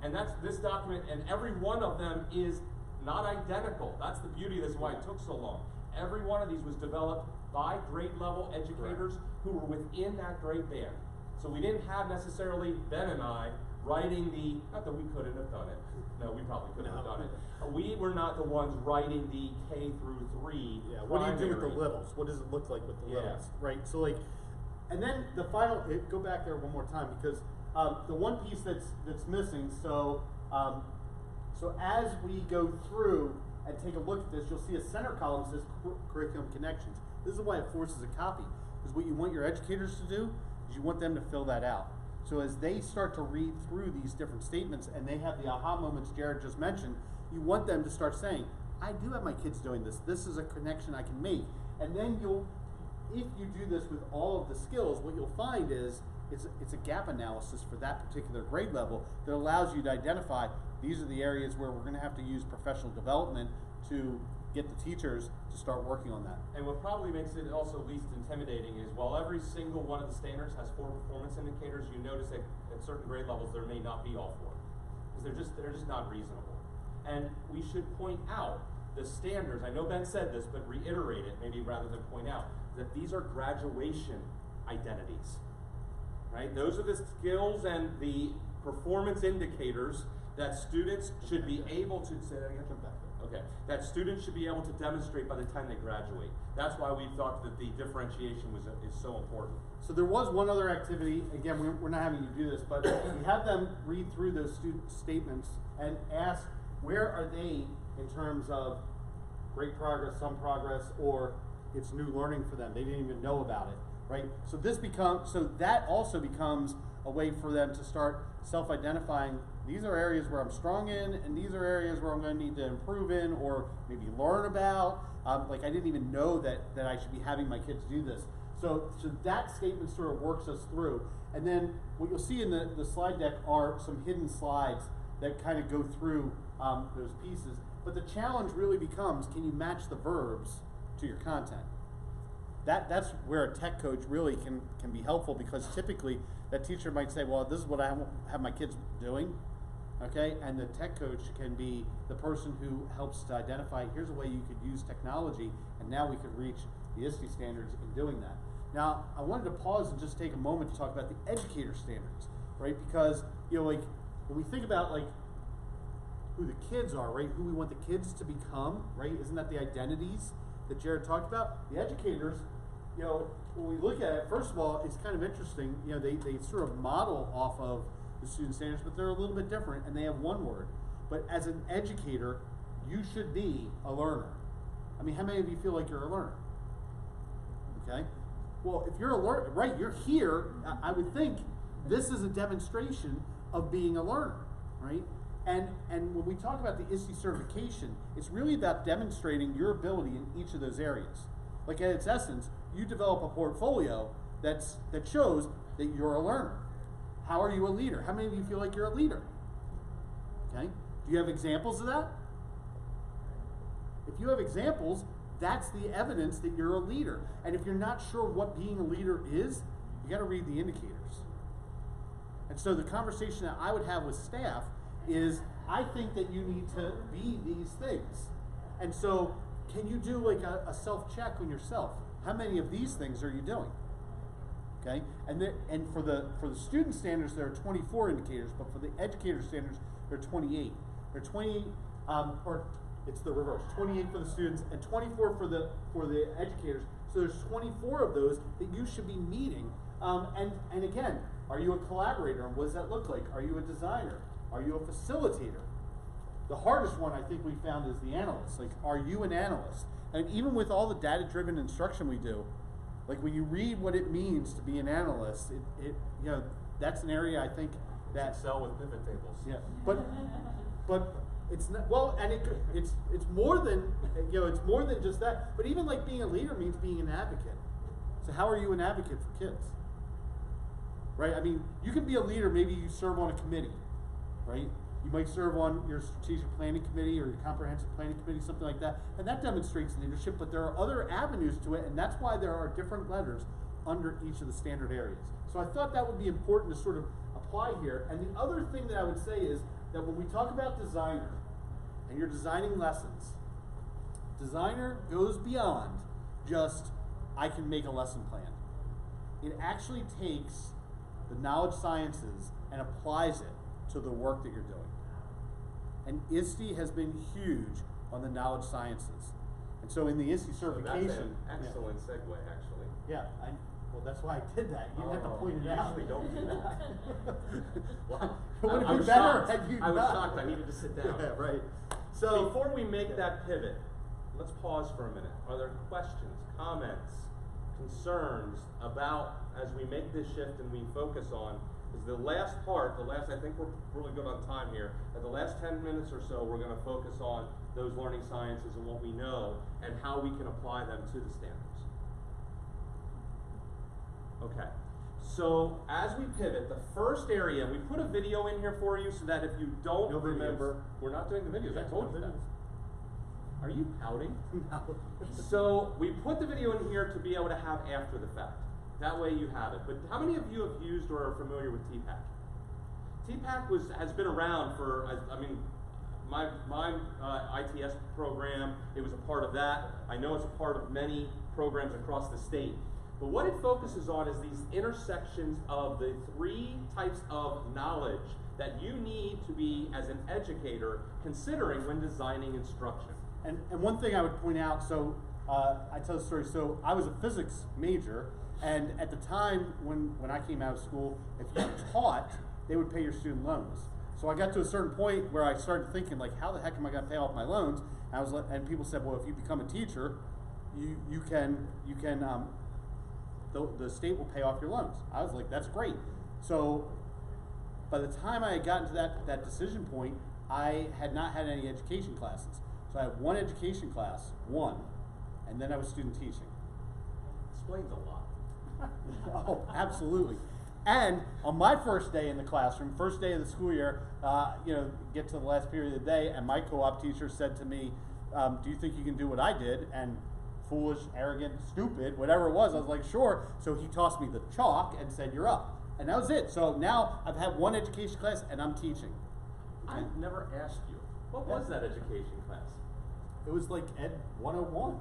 And that's this document, and every one of them is not identical. That's the beauty of this, why it took so long. Every one of these was developed by grade level educators who were within that grade band. So we didn't have necessarily Ben and I writing not that we couldn't have done it. No, we probably couldn't have done it. We were not the ones writing the K through 3. Yeah, what do you do with the littles? What does it look like with the littles? Right, so like, and then the final, go back there one more time, because the one piece that's missing, so as we go through and take a look at this, you'll see a center column that says curriculum connections. This is why it forces a copy, because what you want your educators to do is you want them to fill that out. So as they start to read through these different statements and they have the aha moments Jared just mentioned, you want them to start saying, I do have my kids doing this. This is a connection I can make. And then if you do this with all of the skills, what you'll find is it's a gap analysis for that particular grade level that allows you to identify these are the areas where we're going to have to use professional development to get the teachers to start working on that. And what probably makes it also least intimidating is while every single one of the standards has 4 performance indicators, you notice that at certain grade levels there may not be all 4, because they're just not reasonable. And we should point out the standards. I know Ben said this, but reiterate it maybe rather than point out that these are graduation identities, right? Those are the skills and the performance indicators that students should be able to say. Okay, that students should be able to demonstrate by the time they graduate. That's why we thought that the differentiation is so important. So there was one other activity, again, we're not having you do this, but we have them read through those student statements and ask where are they in terms of great progress, some progress, or it's new learning for them. They didn't even know about it, right? So that also becomes a way for them to start self-identifying. These are areas where I'm strong in, and these are areas where I'm going to need to improve in, or maybe learn about. Like I didn't even know that I should be having my kids do this. So that statement sort of works us through. And then what you'll see in the slide deck are some hidden slides that kind of go through those pieces. But the challenge really becomes, can you match the verbs to your content? That's where a tech coach really can be helpful, because typically that teacher might say, well, this is what I have my kids doing, okay? And the tech coach can be the person who helps to identify, here's a way you could use technology, and now we could reach the ISTE standards in doing that. Now, I wanted to pause and just take a moment to talk about the educator standards, right? Because, like, when we think about, like, who the kids are, right? Who we want the kids to become, right? Isn't that the identities that Jared talked about? The educators, when we look at it, first of all, it's kind of interesting. They sort of model off of the student standards, but they're a little bit different, and they have one word. But as an educator, you should be a learner. I mean, how many of you feel like you're a learner? Okay. Well, if you're a learner, right, you're here, I would think this is a demonstration of being a learner, right? And when we talk about the ISTE certification, it's really about demonstrating your ability in each of those areas. Like at its essence, you develop a portfolio that shows that you're a learner. How are you a leader? How many of you feel like you're a leader? Okay? Do you have examples of that? If you have examples, that's the evidence that you're a leader. And if you're not sure what being a leader is, you got to read the indicators. And so the conversation that I would have with staff is, I think that you need to be these things. And so can you do like a self-check on yourself? How many of these things are you doing? Okay, and for the student standards, there are 24 indicators, but for the educator standards, there are 28. There are 28, or it's the reverse: 28 for the students and 24 for the educators. So there's 24 of those that you should be meeting. And again, are you a collaborator? And what does that look like? Are you a designer? Are you a facilitator? The hardest one I think we found is the analyst. Like, are you an analyst? And even with all the data-driven instruction we do, like when you read what it means to be an analyst, that's an area I think that Excel with pivot tables. Yeah, but it's not, well, and it's more than it's more than just that. But even like being a leader means being an advocate. So how are you an advocate for kids? Right? I mean, you can be a leader. Maybe you serve on a committee, right? You might serve on your strategic planning committee or your comprehensive planning committee, something like that, and that demonstrates leadership. But there are other avenues to it, and that's why there are different letters under each of the standard areas. So I thought that would be important to sort of apply here. And the other thing that I would say is that when we talk about designer, and you're designing lessons, designer goes beyond just, I can make a lesson plan. It actually takes the knowledge sciences and applies it to the work that you're doing. And ISTE has been huge on the knowledge sciences. And so in the ISTE certification. So that's an excellent segue, actually. Yeah, well, that's why I did that. You didn't have to point it out. Usually don't do that. Well, it would I have been was better shocked. had you I was not. shocked. I needed to sit down. Yeah, right. So before we make that pivot, let's pause for a minute. Are there questions, comments, concerns about, as we make this shift and we focus on, is the last part, I think we're really good on time here, at the last 10 minutes or so, we're going to focus on those learning sciences and what we know and how we can apply them to the standards. Okay, so as we pivot, the first area, we put a video in here for you so that if you don't remember, we're not doing the videos, I told you that. Are you pouting? No. So we put the video in here to be able to have after the fact. That way you have it. But how many of you have used or are familiar with TPAC? TPAC has been around for, I mean, my ITS program, it was a part of that. I know it's a part of many programs across the state. But what it focuses on is these intersections of the three types of knowledge that you need to be, as an educator, considering when designing instruction. And one thing I would point out, so I tell the story, so I was a physics major, and at the time when I came out of school, if you taught, they would pay your student loans. So I got to a certain point where I started thinking, like, how the heck am I going to pay off my loans? And people said, well, if you become a teacher, the state will pay off your loans. I was like, that's great. So by the time I had gotten to that decision point, I had not had any education classes. So I had one education class, and then I was student teaching. Explains a lot. Oh, absolutely. And on my first day in the classroom, first day of the school year, get to the last period of the day, and my co-op teacher said to me, do you think you can do what I did? And foolish, arrogant, stupid, whatever it was, I was like, sure. So he tossed me the chalk and said, you're up. And that was it. So now I've had one education class and I'm teaching. I've never asked you, what was that education class? It was like Ed 101.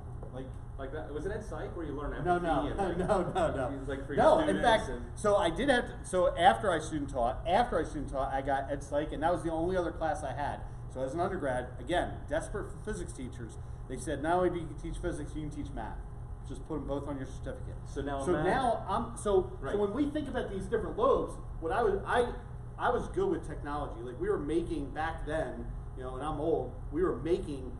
Like that? Was it Ed Psych where you learn empathy? No. It's like for your No, students in fact, and so I did have to, so after I student taught, I got Ed Psych, and that was the only other class I had. So as an undergrad, again, desperate for physics teachers, they said not only do you can teach physics, you can teach math. Just put them both on your certificate. So now So Right. when we think about these different lobes, what I was good with technology. Like, we were making back then, and I'm old, we were making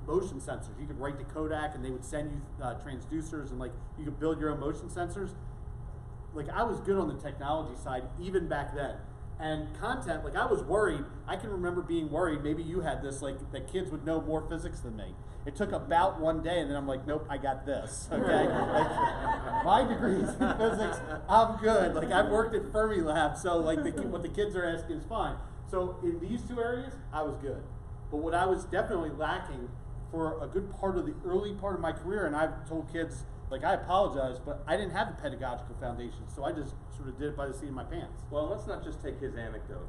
motion sensors. You could write to Kodak and they would send you transducers, and like you could build your own motion sensors. Like, I was good on the technology side even back then. And content, like, I was worried. I can remember being worried, maybe you had this, like, that kids would know more physics than me. It took about one day, and then I'm like, nope, I got this, okay? Like, my degree's in physics, I'm good. Like, I've worked at Fermilab, so like what the kids are asking is fine. So in these two areas, I was good. But what I was definitely lacking for a good part of the early part of my career, and I've told kids, like, I apologize, but I didn't have the pedagogical foundation, so I just sort of did it by the seat of my pants. Well, let's not just take his anecdote.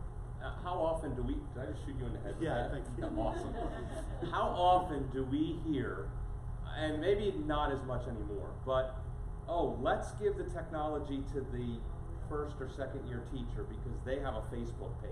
How often do we, did I just shoot you in the head? Yeah, I think you did. Awesome. How often do we hear, and maybe not as much anymore, but, oh, let's give the technology to the first or second year teacher because they have a Facebook page,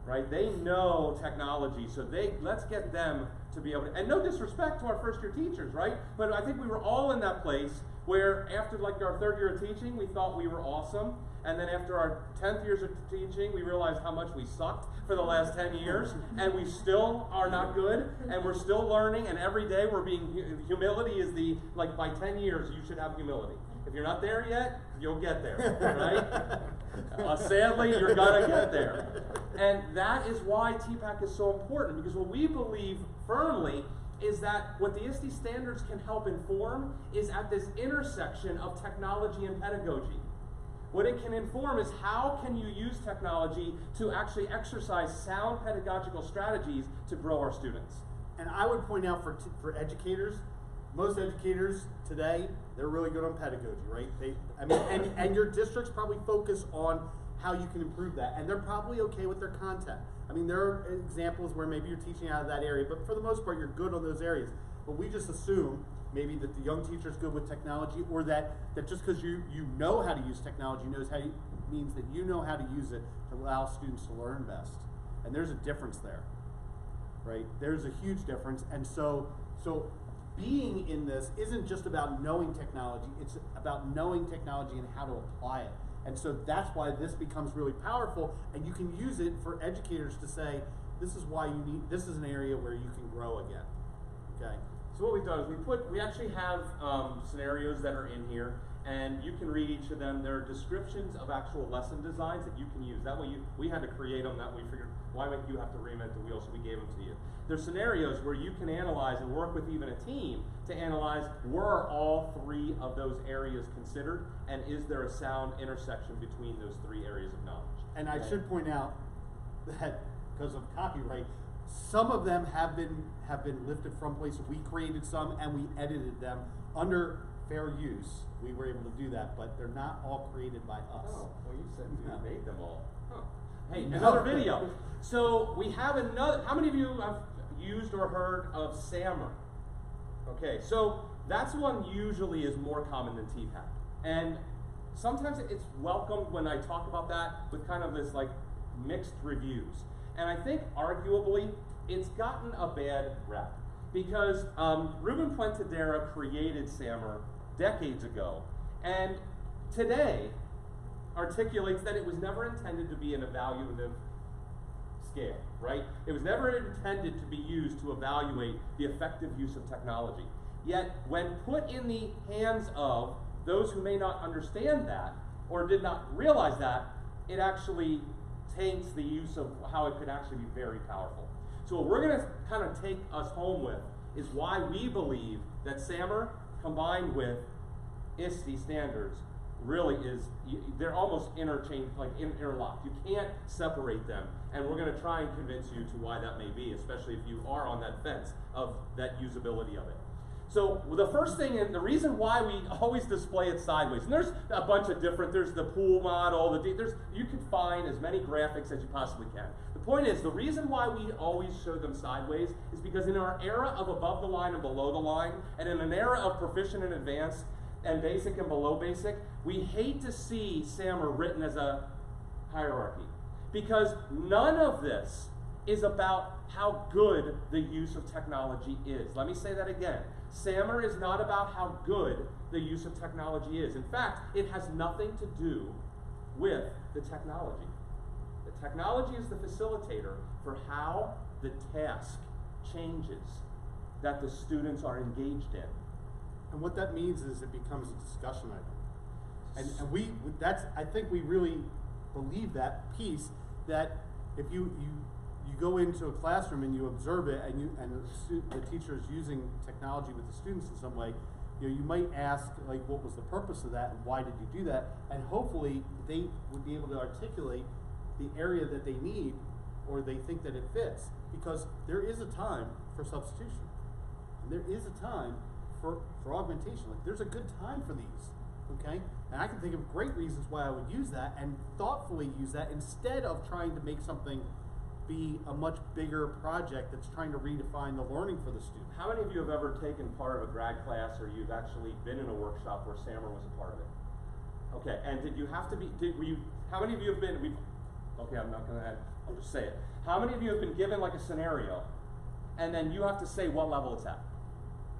right? They know technology, so let's get them to be able to, and no disrespect to our first year teachers, right? But I think we were all in that place where after like our third year of teaching, we thought we were awesome. And then after our 10th years of teaching, we realized how much we sucked for the last 10 years, and we still are not good, and we're still learning, and every day we're being, humility is like by 10 years, you should have humility. If you're not there yet, you'll get there, right? Sadly, you're gonna get there. And that is why TPAC is so important, because what we believe firmly is that what the ISTE standards can help inform is at this intersection of technology and pedagogy. What it can inform is how can you use technology to actually exercise sound pedagogical strategies to grow our students. And I would point out for educators, most educators today, they're really good on pedagogy, right? And your districts probably focus on how you can improve that, and they're probably okay with their content. I mean, there are examples where maybe you're teaching out of that area, but for the most part, you're good on those areas. But we just assume maybe that the young teacher's good with technology, or that just because you know how to use technology means that you know how to use it to allow students to learn best. And there's a difference there, right? There's a huge difference. And so being in this isn't just about knowing technology, it's about knowing technology and how to apply it. And so that's why this becomes really powerful, and you can use it for educators to say, this is why this is an area where you can grow again, okay? So what we've done is we actually have scenarios that are in here, and you can read each of them. There are descriptions of actual lesson designs that you can use. That way we had to create them, that way we figured, why would you have to reinvent the wheel, so we gave them to you. There's scenarios where you can analyze and work with even a team to analyze, were all three of those areas considered, and is there a sound intersection between those three areas of knowledge? And I should point out that because of copyright, some of them have been lifted from places. We created some and we edited them under fair use. We were able to do that, but they're not all created by us. Oh, well, you said you No. made them all. Huh. Hey, No. another video. So we have another. How many of you have used or heard of SAMR? Okay, so that's one usually is more common than TPAC, and sometimes it's welcomed when I talk about that with kind of this like mixed reviews. And I think arguably it's gotten a bad rep because Ruben Puentedera created SAMR decades ago, and today articulates that it was never intended to be an evaluative scale, right? It was never intended to be used to evaluate the effective use of technology. Yet, when put in the hands of those who may not understand that or did not realize that, it actually taints the use of how it could actually be very powerful. So what we're going to kind of take us home with is why we believe that SAMR combined with ISTE standards really is, they're almost interlocked. You can't separate them. And we're going to try and convince you to why that may be, especially if you are on that fence of that usability of it. So the first thing, and the reason why we always display it sideways, and there's a bunch of different, there's the pool model, you can find as many graphics as you possibly can. The point is, the reason why we always show them sideways is because in our era of above the line and below the line, and in an era of proficient and advanced, and basic and below basic, we hate to see SAMR written as a hierarchy. Because none of this is about how good the use of technology is. Let me say that again. SAMR is not about how good the use of technology is. In fact, it has nothing to do with the technology. The technology is the facilitator for how the task changes that the students are engaged in. And what that means is it becomes a discussion item. And I think we really believe that piece, that if you go into a classroom and you observe it, and the teacher is using technology with the students in some way, you might ask, like, what was the purpose of that and why did you do that? And hopefully they would be able to articulate the area that they need or they think that it fits. Because there is a time for substitution. And there is a time for augmentation. Like, there's a good time for these, okay? And I can think of great reasons why I would use that and thoughtfully use that instead of trying to make something be a much bigger project that's trying to redefine the learning for the student. How many of you have ever taken part of a grad class or you've actually been in a workshop where SAMR was a part of it? Okay, and did you have to be, how many of you have been, okay, I'm not gonna add, I'll just say it. How many of you have been given like a scenario and then you have to say what level it's at?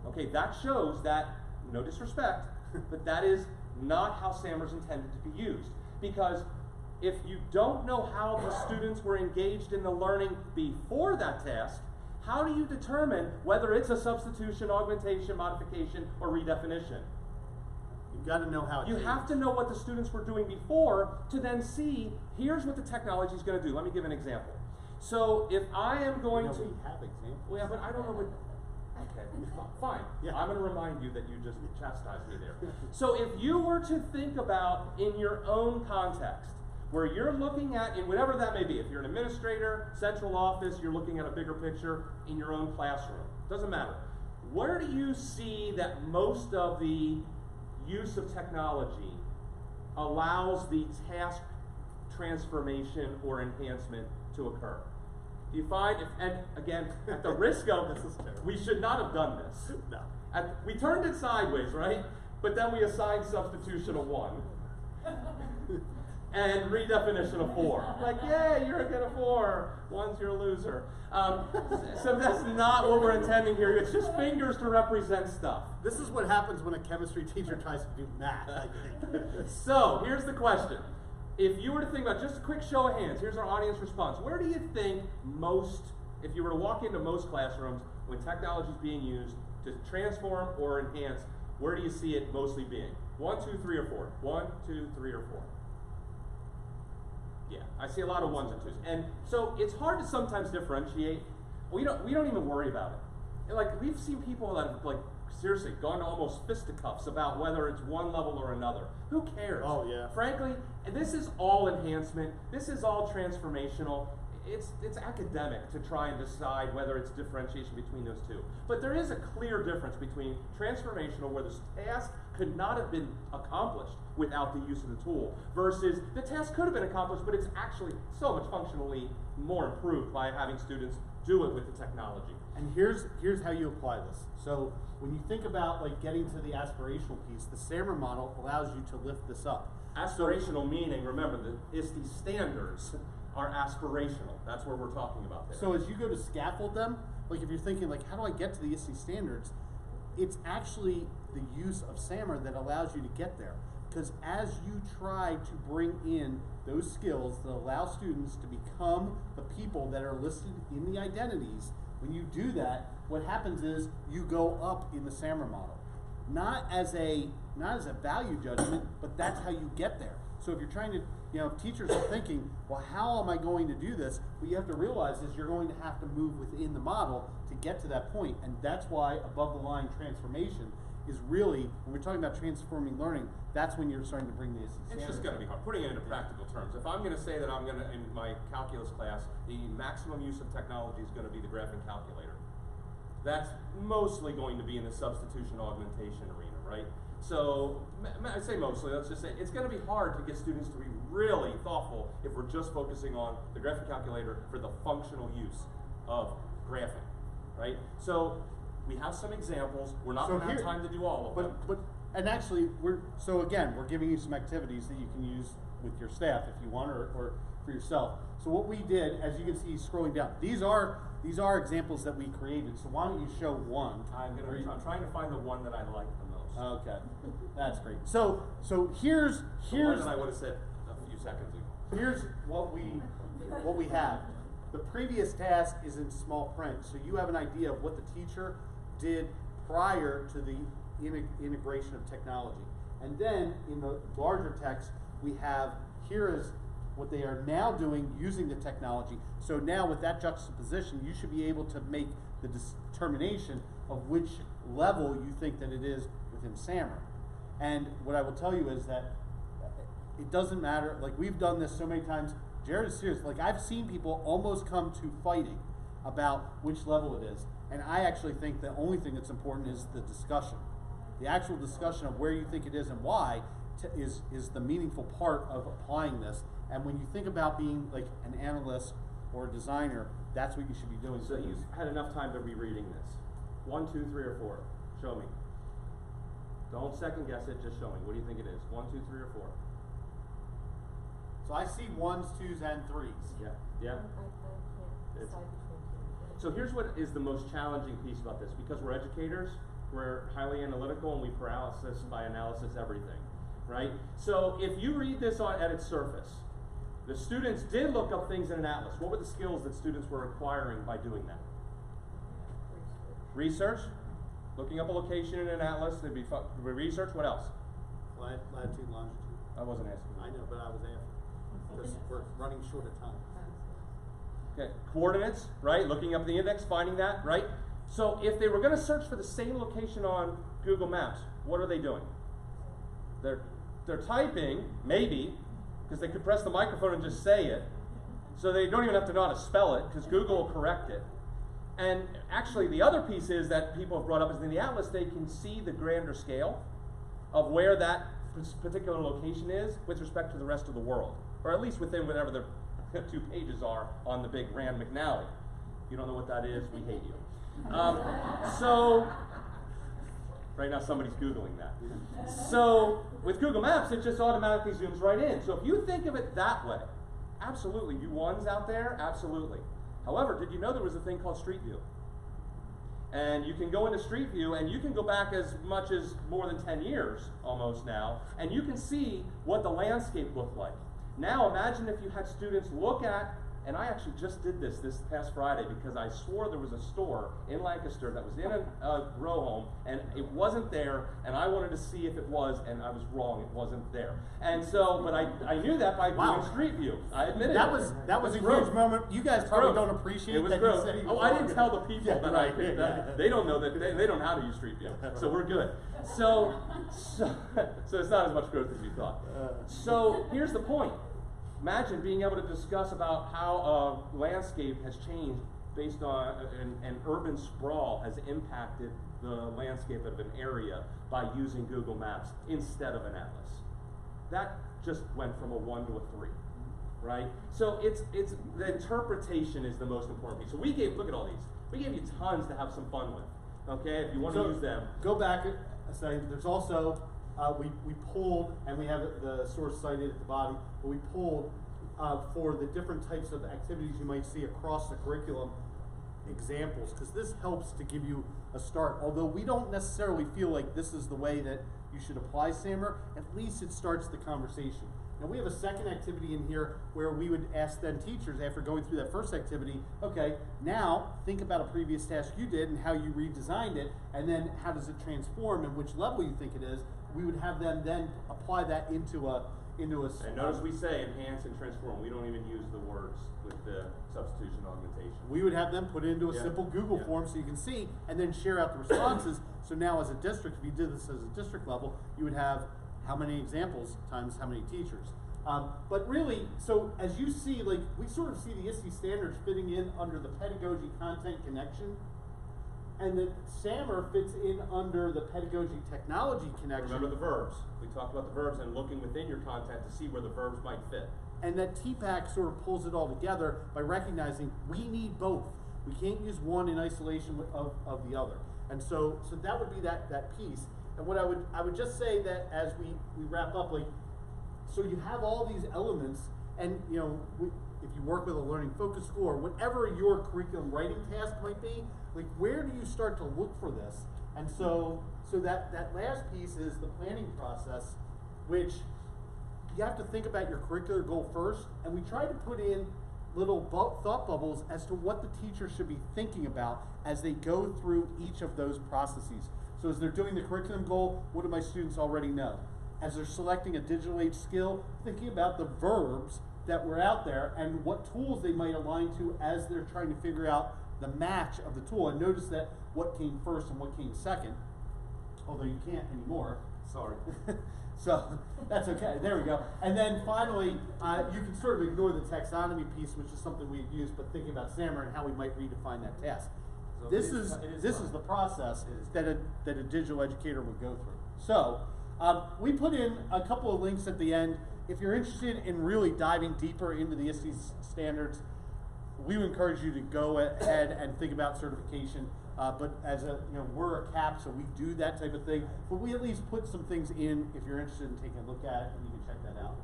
Okay, that shows that, no disrespect, but that is not how SAMR is intended to be used. Because if you don't know how the students were engaged in the learning before that task, how do you determine whether it's a substitution, augmentation, modification, or redefinition? You've got to know how it You have to know what the students were doing before to then see, here's what the technology is going to do. Let me give an example. So if I am going to... We have examples. Well, yeah, but I don't know what... Okay, fine. Yeah. I'm going to remind you that you just chastised me there. So if you were to think about in your own context, where you're looking at, in whatever that may be, if you're an administrator, central office, you're looking at a bigger picture in your own classroom, doesn't matter. Where do you see that most of the use of technology allows the task transformation or enhancement to occur? Do you find, and again, at the risk of, we should not have done this. No. We turned it sideways, right? But then we assigned substitution of 1. And redefinition of 4. Like, yeah, you're a good of 4. 1's your loser. So that's not what we're intending here. It's just fingers to represent stuff. This is what happens when a chemistry teacher tries to do math, I think. So here's the question. If you were to think about, just a quick show of hands, here's our audience response. Where do you think most, if you were to walk into most classrooms when technology is being used to transform or enhance, where do you see it mostly being? 1, 2, 3, or 4? 1, 2, 3, or 4? Yeah, I see a lot of 1s and 2s. And so it's hard to sometimes differentiate. We don't even worry about it. And like, we've seen people that have, like, seriously gone to almost fisticuffs about whether it's one level or another. Who cares? Oh, yeah. Frankly, this is all enhancement. This is all transformational. It's academic to try and decide whether it's differentiation between those two. But there is a clear difference between transformational, where the task could not have been accomplished without the use of the tool, versus the task could have been accomplished, but it's actually so much functionally more improved by having students do it with the technology. And here's how you apply this. So when you think about like getting to the aspirational piece, the SAMR model allows you to lift this up. Aspirational meaning, remember, the ISTE standards are aspirational. That's what we're talking about there. So as you go to scaffold them, like if you're thinking like, how do I get to the ISTE standards? It's actually the use of SAMR that allows you to get there. Because as you try to bring in those skills that allow students to become the people that are listed in the identities, when you do that, what happens is you go up in the SAMR model. Not as a value judgment, but that's how you get there. So if you're trying to, if teachers are thinking, well, how am I going to do this? What you have to realize is you're going to have to move within the model to get to that point. And that's why above the line transformation is really, when we're talking about transforming learning, that's when you're starting to bring the ISTE standards. It's just going to be hard. Putting it into practical terms. If I'm going to say that I'm going to, in my calculus class, the maximum use of technology is going to be the graphing calculator. That's mostly going to be in the substitution augmentation arena, right? So, I say mostly, let's just say, it's going to be hard to get students to be really thoughtful if we're just focusing on the graphing calculator for the functional use of graphing, right? So, we have some examples. We're not going to have time to do all of them. And actually, we're giving you some activities that you can use with your staff if you want, or for yourself. So what we did, as you can see scrolling down, these are examples that we created. So why don't you show one? I'm trying to find the one that I like the most. Okay, that's great. So here's the one that I would have said a few seconds ago. Here's what we have. The previous task is in small print, so you have an idea of what the teacher did prior to the integration of technology. And then in the larger text, we have, here is what they are now doing using the technology. So now with that juxtaposition, you should be able to make the determination of which level you think that it is within SAMR. And what I will tell you is that it doesn't matter, like we've done this so many times. Jared is serious, like I've seen people almost come to fighting about which level it is. And I actually think the only thing that's important is the discussion. The actual discussion of where you think it is and why is the meaningful part of applying this. And when you think about being like an analyst or a designer, that's what you should be doing. So you've had enough time to be reading this. 1, 2, 3, or 4. Show me. Don't second guess it, just show me. What do you think it is? 1, 2, 3, or 4? So I see 1s, 2s, and 3s. Yeah. I can't decide between two. So here's what is the most challenging piece about this. Because we're educators, we're highly analytical, and we paralysis by analysis everything, right? So if you read this at its surface, the students did look up things in an atlas. What were the skills that students were acquiring by doing that? Research. Looking up a location in an atlas, there'd be research. What else? Latitude, longitude. I wasn't asking. I know, but I was after. Because we're running short of time. Okay, coordinates, right? Looking up the index, finding that, right? So if they were going to search for the same location on Google Maps, what are they doing? They're typing, maybe, because they could press the microphone and just say it. So they don't even have to know how to spell it, because Google will correct it. And actually, the other piece is that people have brought up is in the atlas, they can see the grander scale of where that particular location is with respect to the rest of the world, or at least within whatever the 2 pages are on the big Rand McNally. If you don't know what that is, we hate you. So, right now somebody's Googling that. So, with Google Maps, it just automatically zooms right in. So if you think of it that way, absolutely, you ones out there, absolutely. However, did you know there was a thing called Street View? And you can go into Street View and you can go back as much as more than 10 years almost now, and you can see what the landscape looked like. Now imagine if you had students look at, and I actually just did this past Friday because I swore there was a store in Lancaster that was in a row home and it wasn't there, and I wanted to see if it was, and I was wrong, it wasn't there. And so, but I knew that by doing Street View. I admit it. That was a huge moment. You guys probably don't appreciate it was that. gross. You said I didn't tell the people that I could. yeah. They don't know that they don't know how to use Street View, so we're good. So it's not as much growth as you thought. So here's the point. Imagine being able to discuss about how a landscape has changed based on an urban sprawl has impacted the landscape of an area by using Google Maps instead of an atlas. That just went from a 1 to a 3, right? So it's the interpretation is the most important piece. So look at all these. We gave you tons to have some fun with. Okay, if you want to use them. Go back a second. There's also we pulled, and we have the source cited at the bottom, but we pulled for the different types of activities you might see across the curriculum, examples, because this helps to give you a start. Although we don't necessarily feel like this is the way that you should apply SAMR, at least it starts the conversation. Now we have a second activity in here where we would ask then teachers, after going through that first activity, okay, now think about a previous task you did and how you redesigned it, and then how does it transform and which level you think it is. We would have them then apply that into a And notice we say enhance and transform. We don't even use the words with the substitution augmentation. we would have them put it into a Yeah. simple Google Yeah. form so you can see, and then share out the responses. So now as a district, if you did this as a district level, you would have how many examples times how many teachers. But really, so as you see, like, we sort of see the ISTE standards fitting in under the pedagogy content connection, and the SAMR fits in under the pedagogy technology connection. Remember the verbs. We talked about the verbs and looking within your content to see where the verbs might fit. And that TPAC sort of pulls it all together by recognizing we need both. We can't use one in isolation of the other. And so that would be that piece. And what I would just say that as we wrap up, like, so you have all these elements, and you know, if you work with a learning focus school or whatever your curriculum writing task might be, like, where do you start to look for this? And so that last piece is the planning process, which you have to think about your curricular goal first, and we try to put in little thought bubbles as to what the teacher should be thinking about as they go through each of those processes. So as they're doing the curriculum goal, what do my students already know? As they're selecting a digital age skill, thinking about the verbs that were out there and what tools they might align to as they're trying to figure out the match of the tool. And notice that what came first and what came second, although you can't anymore. Sorry. So that's okay, there we go. And then finally, you can sort of ignore the taxonomy piece, which is something we've used, but thinking about SAMR and how we might redefine that task. So This it is fun. the process It is that a digital educator would go through. So we put in a couple of links at the end. If you're interested in really diving deeper into the ISTE standards, we would encourage you to go ahead and think about certification. But as we're a CAP, so we do that type of thing. But we at least put some things in if you're interested in taking a look at it, and you can check that out.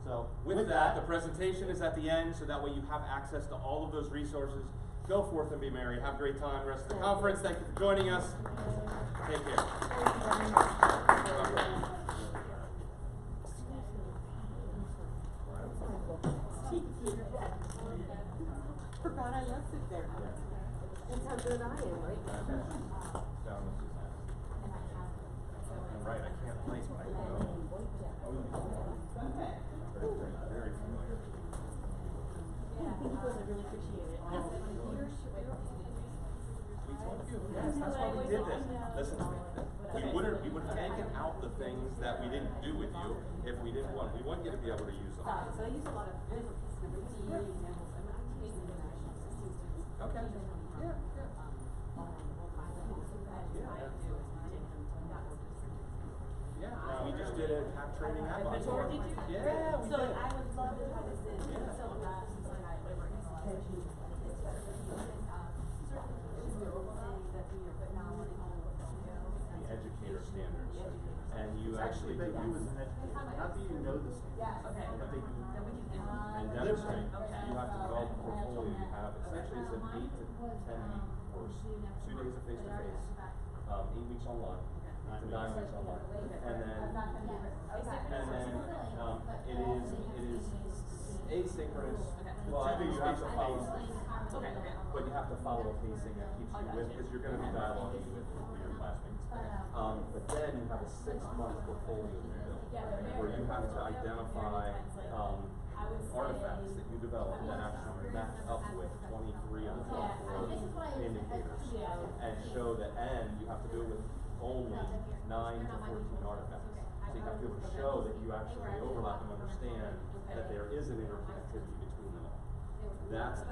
So With that, the presentation is at the end, so that way you have access to all of those resources. Go forth and be merry. Have a great time. Rest of the conference. Thank you for joining us. Take care. Forgot I left it there. That's how good I am, right? Right, I can't place, but I can go. Very familiar. I really appreciate it. We told you. Yes, that's why we did this. Listen to me. We would have taken out the things that we didn't do with you if we didn't want. We want you to be able to use them. So I use a lot of different examples. I'm teaching international systems students. Okay. Yeah. Yeah, we just did a CAP training app on Mentor, did you? Yeah, we So did. I would love to have this in, so that, since I work in a lot of certifications are over things that we are putting out on The educator standards. And you It's actually that you as an educator, not that you know the standards, Okay. but that you Then we can and demonstrate. You have to develop a portfolio. You have essentially it's an 8 to 10 week course, 2 days of face to face, 8 weeks online, to 9 weeks online, and then it is asynchronous. But you have to follow. But you have to follow a pacing that keeps you with, because you're going to be dialoguing with your classmates. But then you have a 6-month portfolio to build, where you have to identify artifacts that you develop that actually match up with 23 of the 24 indicators, and show that, and you have to do it with only 9 to 14 artifacts. So you have to be able to show that you actually overlap and understand that there is an interconnectivity between them all.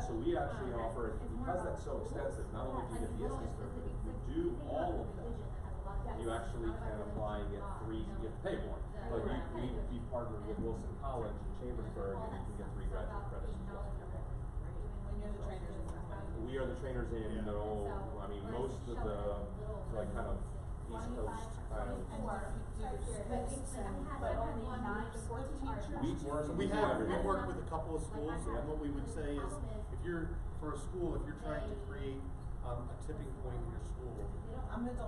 So we actually offer, because that's so extensive, not only do you get the ISTE certificate, you do all of them. You actually can apply and get 3, you have to pay more. But we partnered with Wilson College in Chambersburg, and you can get 3 graduate credits as well. We are the trainers in most of the, like, kind of East Coast. We work. So we work with a couple of schools, and what we would say is, if you're, for a school, if you're trying to create, a tipping point in your school, I'm an adult.